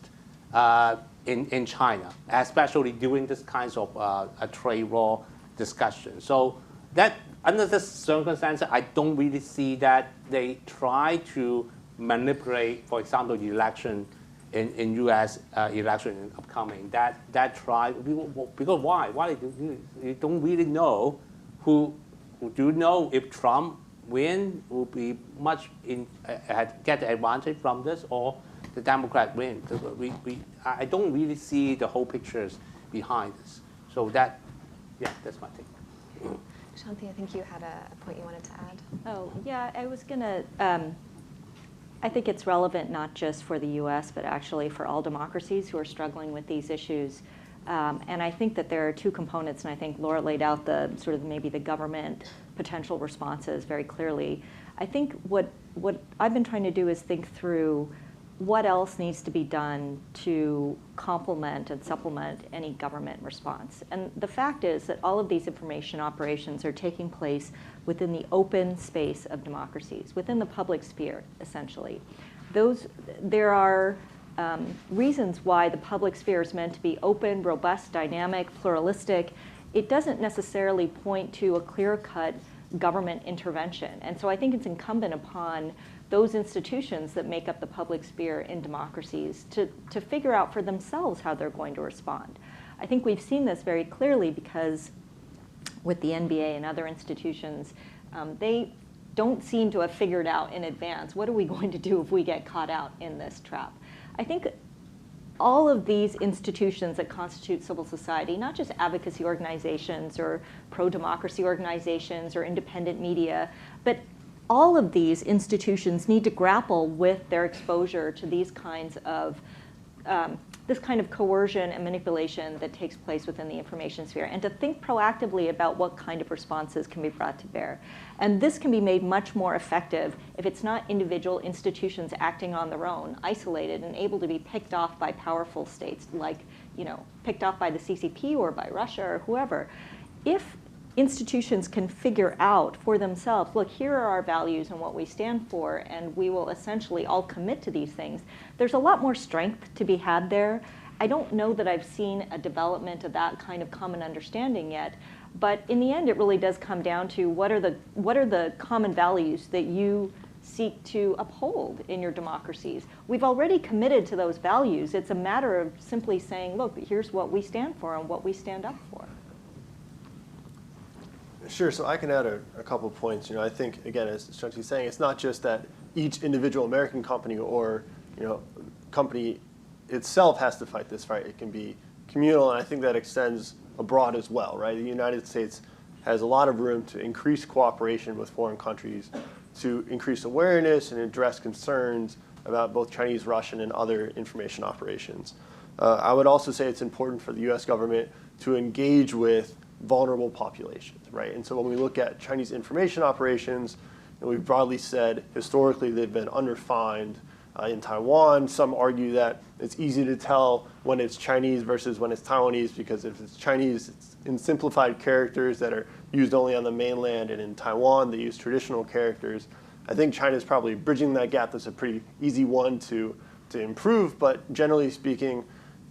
S3: In China, especially during this kinds of a trade war discussion. So that under this circumstance, I don't really see that they try to manipulate, for example, the election in U.S. Election upcoming. That try because why? Why you don't really know who. Do you know if Trump win will be much get the advantage from this, or the Democrat win? I don't really see the whole pictures behind this. So that's my take.
S1: Shanti, I think you had a point you wanted to add.
S4: Oh, yeah, I was going to, I think it's relevant not just for the US, but actually for all democracies who are struggling with these issues. And I think that there are two components, and I think Laura laid out the sort of maybe the government potential responses very clearly. I think what I've been trying to do is think through what else needs to be done to complement and supplement any government response. And the fact is that all of these information operations are taking place within the open space of democracies, within the public sphere, essentially. There are reasons why the public sphere is meant to be open, robust, dynamic, pluralistic. It doesn't necessarily point to a clear-cut government intervention. And so I think it's incumbent upon those institutions that make up the public sphere in democracies to figure out for themselves how they're going to respond. I think we've seen this very clearly because with the NBA and other institutions, they don't seem to have figured out in advance, what are we going to do if we get caught out in this trap? I think all of these institutions that constitute civil society, not just advocacy organizations or pro-democracy organizations or independent media, but all of these institutions need to grapple with their exposure to these kinds of this kind of coercion and manipulation that takes place within the information sphere, and to think proactively about what kind of responses can be brought to bear. And this can be made much more effective if it's not individual institutions acting on their own, isolated and able to be picked off by powerful states, like, picked off by the CCP or by Russia or whoever. If institutions can figure out for themselves, look, here are our values and what we stand for, and we will essentially all commit to these things, there's a lot more strength to be had there. I don't know that I've seen a development of that kind of common understanding yet, but in the end, it really does come down to what are the common values that you seek to uphold in your democracies. We've already committed to those values. It's a matter of simply saying, look, here's what we stand for and what we stand up for.
S2: Sure, so I can add a couple of points. I think, again, as Shanti's saying, it's not just that each individual American company or company itself has to fight this fight. It can be communal, and I think that extends abroad as well, right? The United States has a lot of room to increase cooperation with foreign countries, to increase awareness and address concerns about both Chinese, Russian, and other information operations. I would also say it's important for the U.S. government to engage with vulnerable populations, right? And so when we look at Chinese information operations, we've broadly said historically they've been underfined in Taiwan. Some argue that it's easy to tell when it's Chinese versus when it's Taiwanese, because if it's Chinese, it's in simplified characters that are used only on the mainland, and in Taiwan they use traditional characters. I think China's probably bridging that gap. That's a pretty easy one to improve, but generally speaking,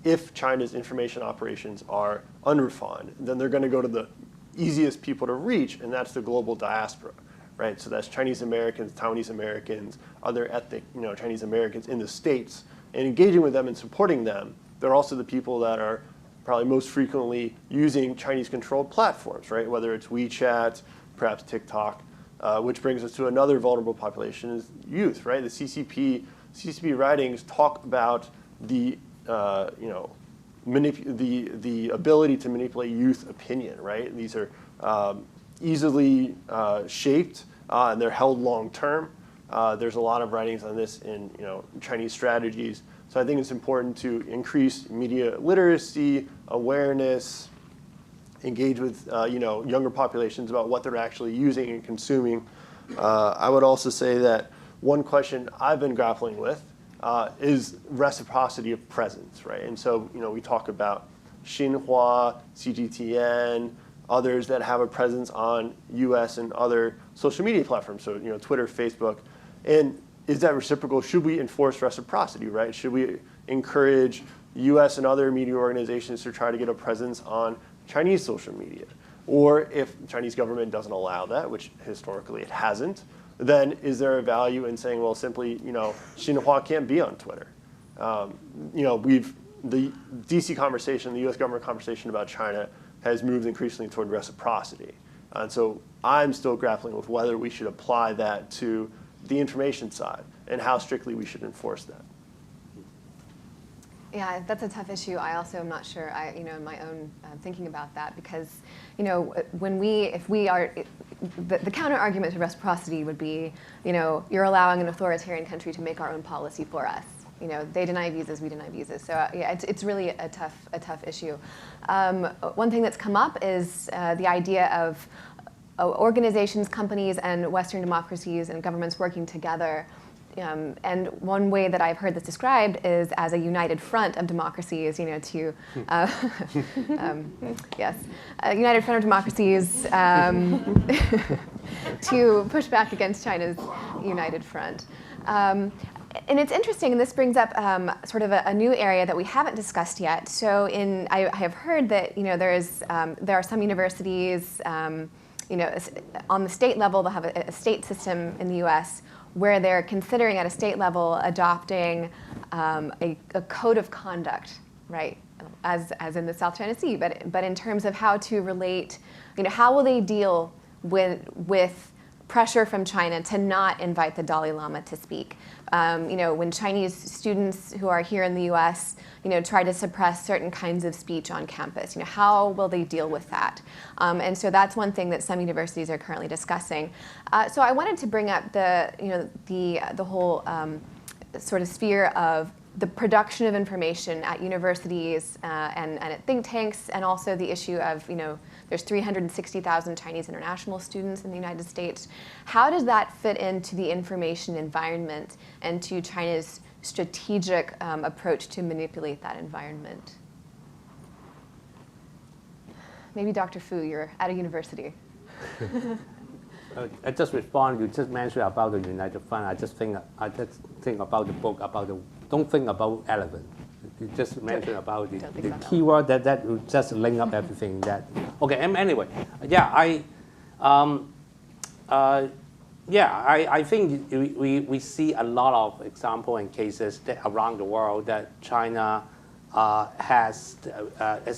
S2: if China's information operations are unrefined, then they're going to go to the easiest people to reach, and that's the global diaspora, right? So that's Chinese Americans, Taiwanese Americans, other ethnic, Chinese Americans in the States, and engaging with them and supporting them. They're also the people that are probably most frequently using Chinese-controlled platforms, right? Whether it's WeChat, perhaps TikTok, which brings us to another vulnerable population is youth, right? The CCP writings talk about the the ability to manipulate youth opinion, right? These are easily shaped and they're held long term. There's a lot of writings on this in Chinese strategies. So I think it's important to increase media literacy, awareness, engage with younger populations about what they're actually using and consuming. I would also say that one question I've been grappling with is reciprocity of presence, right? And so we talk about Xinhua, CGTN, others that have a presence on U.S. and other social media platforms, so Twitter, Facebook, and is that reciprocal? Should we enforce reciprocity, right? Should we encourage U.S. and other media organizations to try to get a presence on Chinese social media? Or if the Chinese government doesn't allow that, which historically it hasn't, then is there a value in saying, well, simply, Xinhua can't be on Twitter? The DC conversation, the U.S. government conversation about China has moved increasingly toward reciprocity. And so I'm still grappling with whether we should apply that to the information side and how strictly we should enforce that.
S1: Yeah, that's a tough issue. I also am not sure. In my own thinking about that, because if we are, the counter argument to reciprocity would be, you're allowing an authoritarian country to make our own policy for us. They deny visas, we deny visas. So yeah, it's really a tough issue. One thing that's come up is the idea of organizations, companies, and Western democracies and governments working together. And one way that I've heard this described is as a united front of democracies, yes, a united front of democracies to push back against China's united front. And it's interesting, and this brings up sort of a new area that we haven't discussed yet. So I have heard that there are some universities, on the state level, they'll have a state system in the U.S. where they're considering at a state level adopting a code of conduct, right, as in the South China Sea, but in terms of how to relate, how will they deal with pressure from China to not invite the Dalai Lama to speak. When Chinese students who are here in the U.S., try to suppress certain kinds of speech on campus, how will they deal with that? And so that's one thing that some universities are currently discussing. So I wanted to bring up the whole sort of sphere of the production of information at universities and at think tanks, and also the issue of, there's 360,000 Chinese international students in the United States. How does that fit into the information environment and to China's strategic approach to manipulate that environment? Maybe Dr. Fu, you're at a university.
S3: I just respond. You just mentioned about the United Front. I just think about the book about the. Don't think about elephant. You just mentioned about the keyword that will just link up everything. Okay. Anyway, I think we see a lot of examples and cases around the world that China has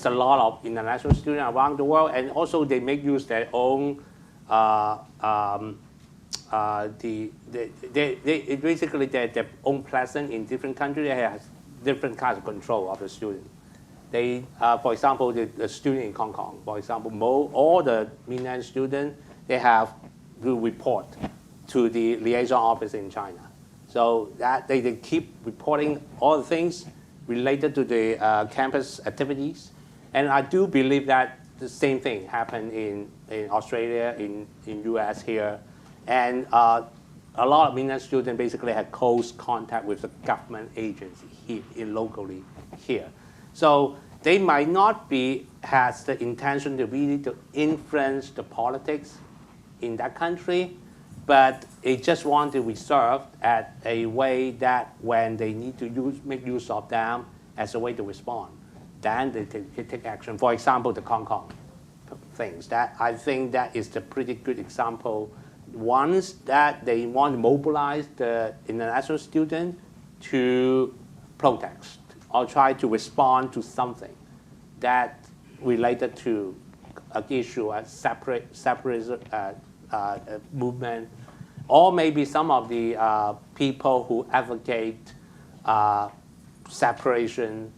S3: a lot of international students around the world, and also they make use their own. Basically their own presence in different countries. They have different kinds of control of the student. They, for example, the student in Hong Kong, for example, all the mainland students, they have to report to the liaison office in China. So that they keep reporting all the things related to the campus activities. And I do believe that the same thing happened in Australia, in US here. And a lot of mainland students basically had close contact with the government agency locally here. So they might not has the intention to really to influence the politics in that country, but they just want to reserve at a way that when they need to make use of them as a way to respond, then they take action. For example, the Hong Kong things. That I think that is the pretty good example. Once that they want to mobilize the international student to protest or try to respond to something that related to an issue, a separate movement, or maybe some of the people who advocate separation,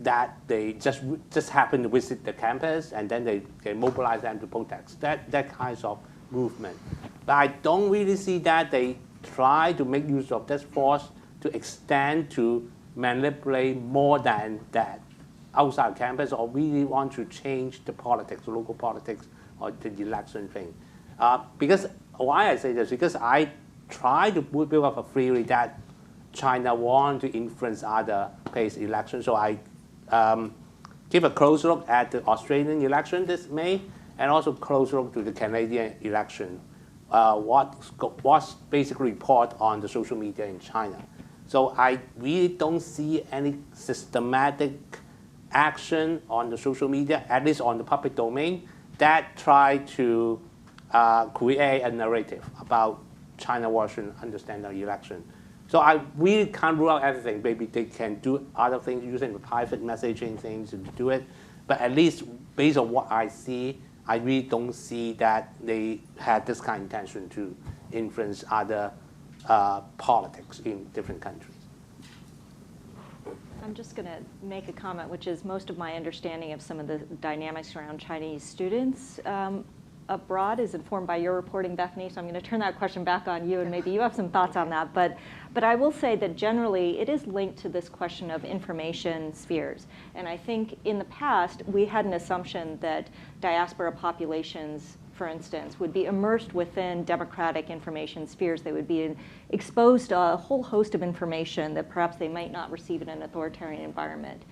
S3: that they just happen to visit the campus and then they mobilize them to protest. That kinds of movement. But I don't really see that they try to make use of this force to extend to manipulate more than that outside campus, or really want to change the politics, the local politics, or the election thing. Because why I say this? Because I try to build up a theory that China want to influence other place elections. So I give a close look at the Australian election this May, and also close look to the Canadian election. What's basically report on the social media in China. So I really don't see any systematic action on the social media, at least on the public domain, that try to create a narrative about China Washington understand the election. So I really can't rule out everything. Maybe they can do other things using the private messaging things to do it. But at least based on what I see, I really don't see that they had this kind of intention to influence other politics in different countries.
S4: I'm just going to make a comment, which is most of my understanding of some of the dynamics around Chinese students abroad is informed by your reporting, Bethany, so I'm going to turn that question back on you, and maybe you have some thoughts on that. But I will say that generally it is linked to this question of information spheres. And I think in the past we had an assumption that diaspora populations, for instance, would be immersed within democratic information spheres. They would be exposed to a whole host of information that perhaps they might not receive in an authoritarian environment.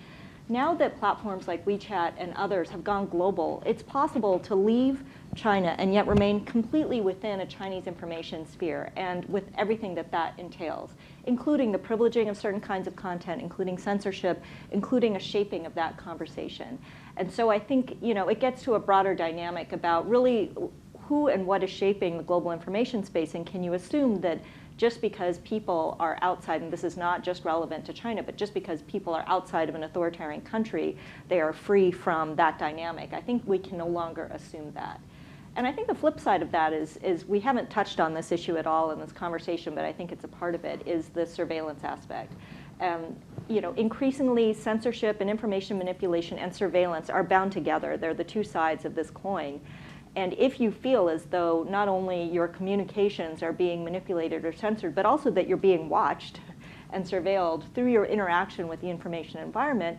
S4: Now that platforms like WeChat and others have gone global, it's possible to leave China and yet remain completely within a Chinese information sphere, and with everything that that entails, including the privileging of certain kinds of content, including censorship, including a shaping of that conversation. And so I think, you know, it gets to a broader dynamic about really who and what is shaping the global information space, and can you assume that just because people are outside, and this is not just relevant to China, but just because people are outside of an authoritarian country, they are free from that dynamic. I think we can no longer assume that. And I think the flip side of that is we haven't touched on this issue at all in this conversation, but I think it's a part of it, is the surveillance aspect. You know, increasingly censorship and information manipulation and surveillance are bound together. They're the two sides of this coin. And if you feel as though not only your communications are being manipulated or censored, but also that you're being watched and surveilled through your interaction with the information environment,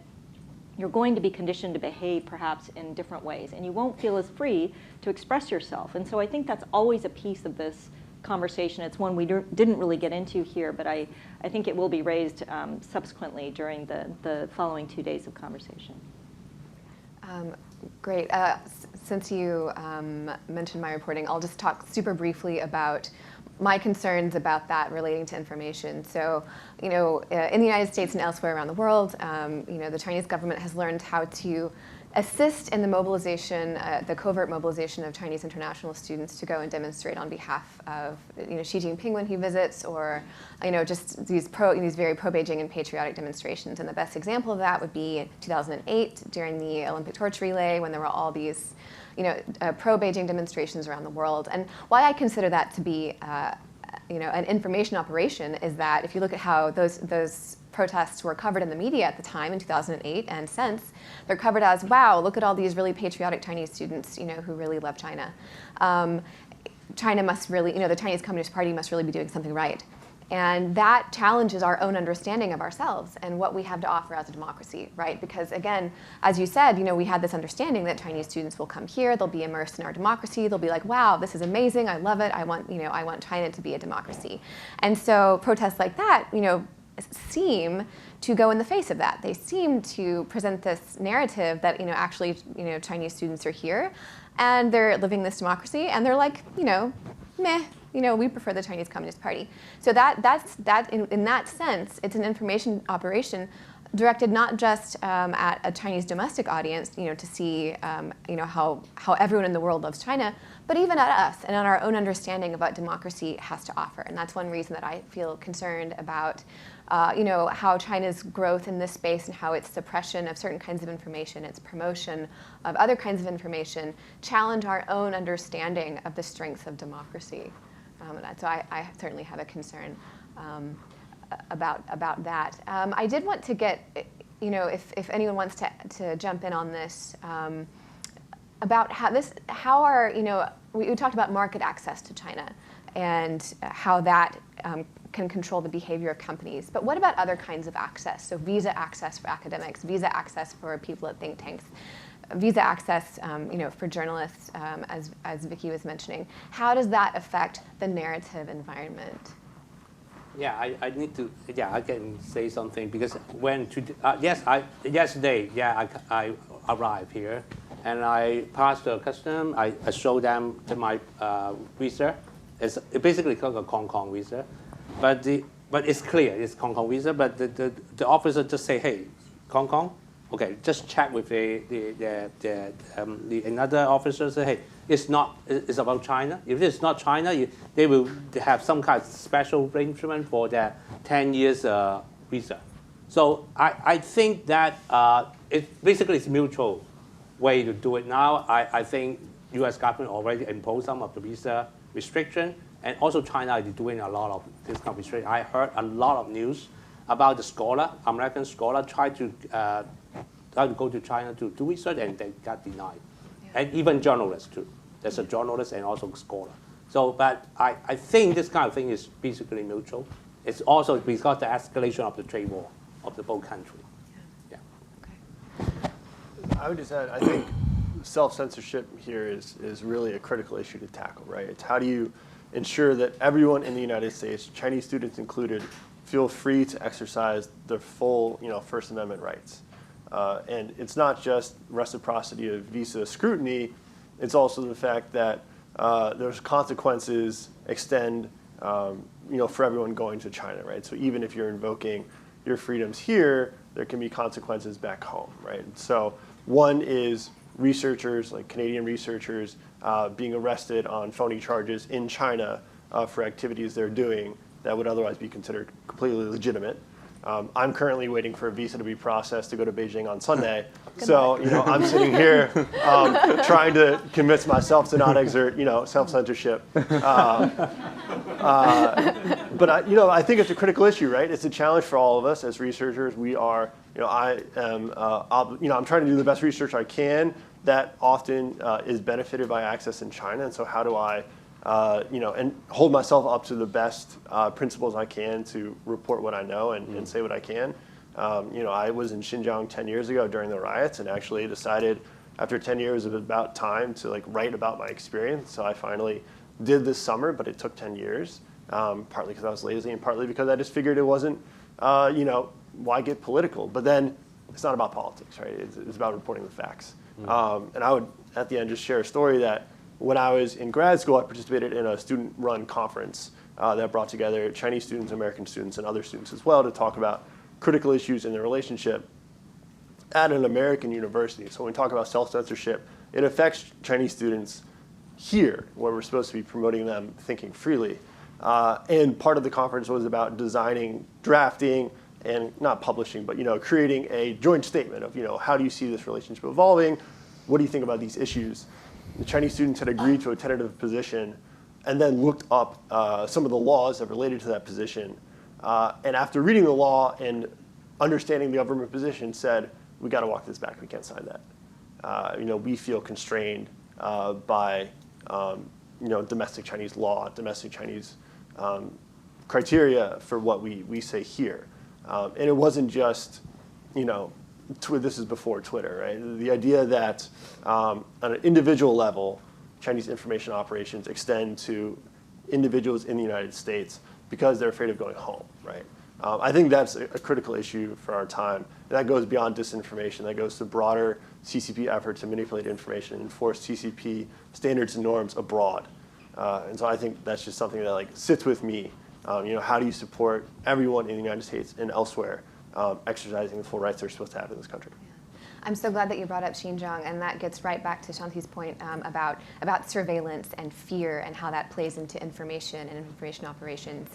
S4: you're going to be conditioned to behave perhaps in different ways, and you won't feel as free to express yourself. And so I think that's always a piece of this conversation. It's one we didn't really get into here, but I think it will be raised subsequently during the following 2 days of conversation.
S1: Great. Since you mentioned my reporting, I'll just talk super briefly about my concerns about that relating to information. So, you know, in the United States and elsewhere around the world, you know, the Chinese government has learned how to assist in the mobilization, the covert mobilization of Chinese international students to go and demonstrate on behalf of, you know, Xi Jinping when he visits, or, you know, just these very pro-Beijing and patriotic demonstrations. And the best example of that would be 2008 during the Olympic torch relay, when there were all these, you know, pro-Beijing demonstrations around the world. And why I consider that to be, you know, an information operation is that if you look at how those protests were covered in the media at the time in 2008 and since, they're covered as, wow, look at all these really patriotic Chinese students, you know, who really love China. China must really, you know, the Chinese Communist Party must really be doing something right. And that challenges our own understanding of ourselves and what we have to offer as a democracy, right? Because again, as you said, you know, we had this understanding that Chinese students will come here, they'll be immersed in our democracy, they'll be like, wow, this is amazing, I love it, I want China to be a democracy. And so protests like that, you know, seem to go in the face of that. They seem to present this narrative that, you know, actually, you know, Chinese students are here and they're living this democracy, and they're like, you know, meh, you know, we prefer the Chinese Communist Party. So that's in that sense, it's an information operation directed not just at a Chinese domestic audience, you know, to see, you know, how everyone in the world loves China, but even at us and on our own understanding of what democracy has to offer. And that's one reason that I feel concerned about, you know, how China's growth in this space and how its suppression of certain kinds of information, its promotion of other kinds of information, challenge our own understanding of the strengths of democracy. And so I certainly have a concern about that. I did want to get, you know, if anyone wants to jump in on this, about how are, we talked about market access to China and how that can control the behavior of companies. But what about other kinds of access? So visa access for academics, visa access for people at think tanks, visa access for journalists, as Vicky was mentioning. How does that affect the narrative environment?
S3: Yeah, I can say something because yesterday, I arrived here and I passed the custom. I showed them my visa. It's basically called a Hong Kong visa, but it's clear it's Hong Kong visa. But the officer just say, hey, Hong Kong, okay, just check with the another officer say, hey, it's about China. If it's not China, they will have some kind of special arrangement for their 10 years visa. So I think that it's mutual way to do it now. I think U.S. government already imposed some of the visa restriction, and also China is doing a lot of this kind of restriction. I heard a lot of news about the American scholar tried to go to China to do research and they got denied. Yeah. And even journalists too. There's a journalist and also a scholar. So, but I think this kind of thing is basically mutual. It's also because the escalation of the trade war of the both countries. Yeah.
S1: Okay.
S2: I would just add, I think self-censorship here is really a critical issue to tackle, right? It's how do you ensure that everyone in the United States, Chinese students included, feel free to exercise their full, First Amendment rights. And it's not just reciprocity of visa scrutiny, it's also the fact that there's consequences extend, for everyone going to China, right? So even if you're invoking your freedoms here, there can be consequences back home, right? So one is researchers, like Canadian researchers, being arrested on phony charges in China for activities they're doing that would otherwise be considered completely legitimate. I'm currently waiting for a visa to be processed to go to Beijing on Sunday. So, I'm sitting here trying to convince myself to not exert, self-censorship. But I think it's a critical issue, right? It's a challenge for all of us as researchers. We are, I'm trying to do the best research I can that often is benefited by access in China. And so how do I and hold myself up to the best principles I can to report what I know and say what I can. I was in Xinjiang 10 years ago during the riots and actually decided after 10 years it was about time to write about my experience. So I finally did this summer, but it took 10 years, partly because I was lazy and partly because I just figured it wasn't, why get political? But then it's not about politics, right? It's about reporting the facts. And I would, at the end, just share a story that when I was in grad school, I participated in a student-run conference that brought together Chinese students, American students, and other students as well to talk about critical issues in the relationship at an American university. So when we talk about self-censorship, it affects Chinese students here, where we're supposed to be promoting them thinking freely. And part of the conference was about designing, drafting, and not publishing, but creating a joint statement of how do you see this relationship evolving? What do you think about these issues? The Chinese students had agreed to a tentative position and then looked up some of the laws that related to that position. And after reading the law and understanding the government position, said, we got to walk this back. We can't sign that. We feel constrained by domestic Chinese law, domestic Chinese criteria for what we say here. And it wasn't just, this is before Twitter, right? The idea that on an individual level, Chinese information operations extend to individuals in the United States because they're afraid of going home, right? I think that's a critical issue for our time. And that goes beyond disinformation. That goes to broader CCP effort to manipulate information and enforce CCP standards and norms abroad. And so I think that's just something that sits with me. How do you support everyone in the United States and elsewhere exercising the full rights they're supposed to have in this country?
S1: I'm so glad that you brought up Xinjiang, and that gets right back to Shanti's point about surveillance and fear and how that plays into information and information operations.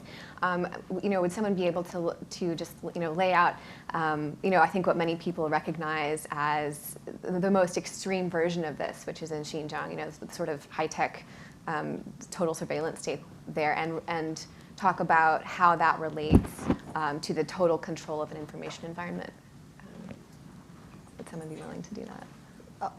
S1: Would someone be able to just lay out, I think what many people recognize as the most extreme version of this, which is in Xinjiang, the sort of high-tech total surveillance state there, and talk about how that relates to the total control of an information environment. Would someone be willing to do that?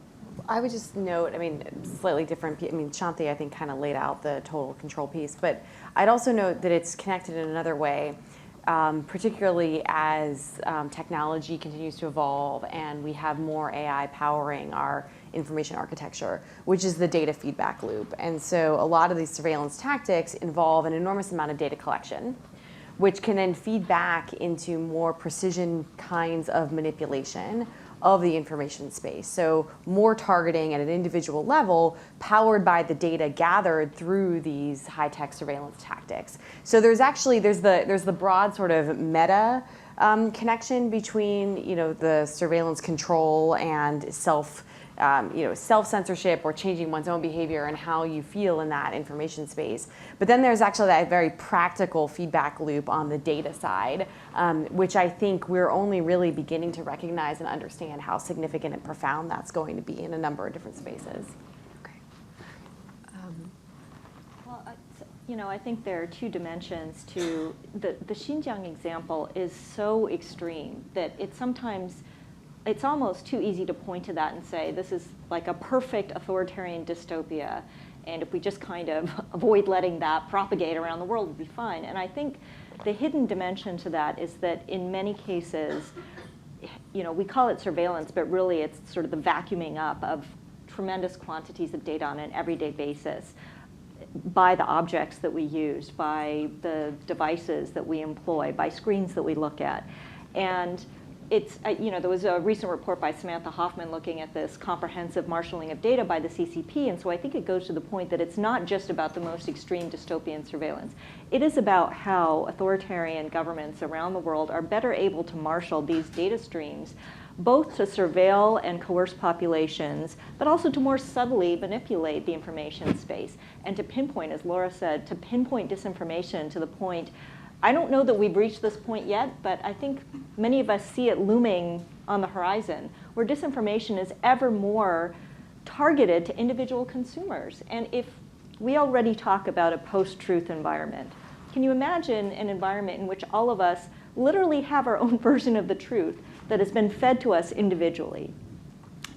S5: I would just note, I mean, slightly different, I mean, Shanti, I think, kind of laid out the total control piece, but I'd also note that it's connected in another way, particularly as technology continues to evolve and we have more AI powering our information architecture, which is the data feedback loop. And so a lot of these surveillance tactics involve an enormous amount of data collection, which can then feed back into more precision kinds of manipulation of the information space. So more targeting at an individual level powered by the data gathered through these high-tech surveillance tactics. So there's the broad sort of meta connection between the surveillance control and self-censorship or changing one's own behavior and how you feel in that information space. But then there's actually that very practical feedback loop on the data side, which I think we're only really beginning to recognize and understand how significant and profound that's going to be in a number of different spaces.
S4: Well, I think there are two dimensions to the Xinjiang example is so extreme that it's almost too easy to point to that and say this is like a perfect authoritarian dystopia, and if we just kind of avoid letting that propagate around the world, we'll be fine. And I think the hidden dimension to that is that in many cases, we call it surveillance, but really it's sort of the vacuuming up of tremendous quantities of data on an everyday basis by the objects that we use, by the devices that we employ, by screens that we look at. And there was a recent report by Samantha Hoffman looking at this comprehensive marshaling of data by the CCP, and so I think it goes to the point that it's not just about the most extreme dystopian surveillance. It is about how authoritarian governments around the world are better able to marshal these data streams, both to surveil and coerce populations, but also to more subtly manipulate the information space, and to pinpoint, as Laura said, to pinpoint disinformation to the point. I don't know that we've reached this point yet, but I think many of us see it looming on the horizon, where disinformation is ever more targeted to individual consumers. And if we already talk about a post-truth environment, can you imagine an environment in which all of us literally have our own version of the truth that has been fed to us individually?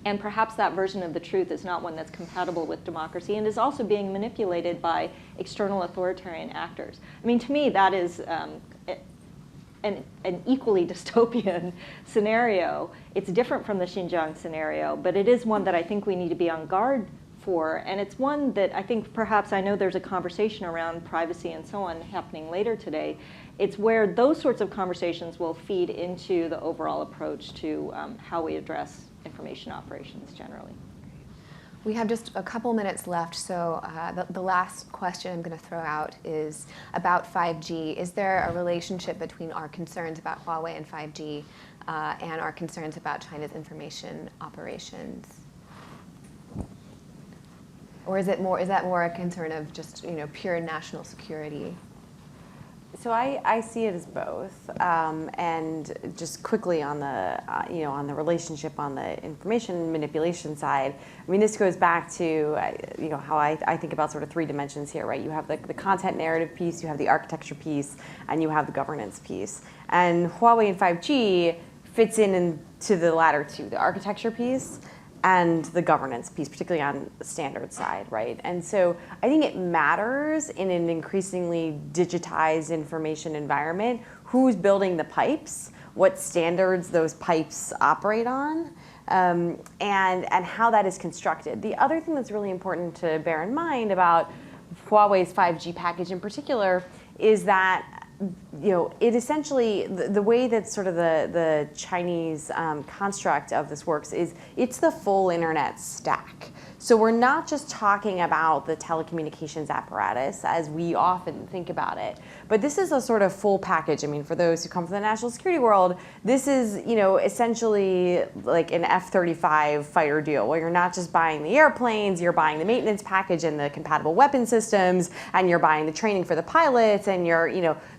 S4: And perhaps that version of the truth is not one that's compatible with democracy and is also being manipulated by external authoritarian actors. I mean, to me, that is an equally dystopian scenario. It's different from the Xinjiang scenario, but it is one that I think we need to be on guard for. And it's one that I think perhaps, I know there's a conversation around privacy and so on happening later today. It's where those sorts of conversations will feed into the overall approach to how we address information operations generally.
S1: We have just a couple minutes left, so the last question I'm going to throw out is about 5G. Is there a relationship between our concerns about Huawei and 5G and our concerns about China's information operations? Or is that more a concern of just pure national security?
S5: So I see it as both, and just quickly on the on the relationship on the information manipulation side. I mean, this goes back to how I think about sort of three dimensions here, right? You have the content narrative piece, you have the architecture piece, and you have the governance piece. And Huawei and 5G fits into the latter two, the architecture piece and the governance piece, particularly on the standard side, right? And so I think it matters in an increasingly digitized information environment who's building the pipes, what standards those pipes operate on, and how that is constructed. The other thing that's really important to bear in mind about Huawei's 5G package in particular is that it essentially, the way that sort of the Chinese construct of this works is it's the full internet stack. So we're not just talking about the telecommunications apparatus as we often think about it, but this is a sort of full package. I mean, for those who come from the national security world, this is, essentially like an F-35 fighter deal where you're not just buying the airplanes, you're buying the maintenance package and the compatible weapon systems, and you're buying the training for the pilots, and you're,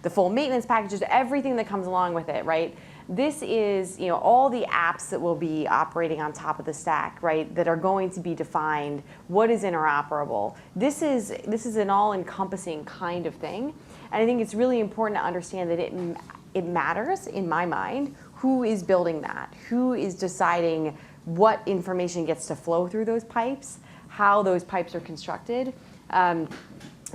S5: the full maintenance packages, everything that comes along with it, right? This is, all the apps that will be operating on top of the stack, right, that are going to be defined, what is interoperable. This is an all-encompassing kind of thing. And I think it's really important to understand that it matters, in my mind, who is building that, who is deciding what information gets to flow through those pipes, how those pipes are constructed.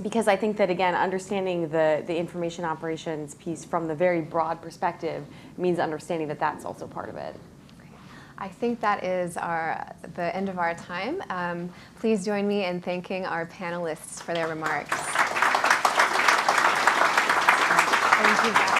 S5: Because I think that, again, understanding the information operations piece from the very broad perspective means understanding that that's also part of it.
S1: I think that is the end of our time. Please join me in thanking our panelists for their remarks. Thank you.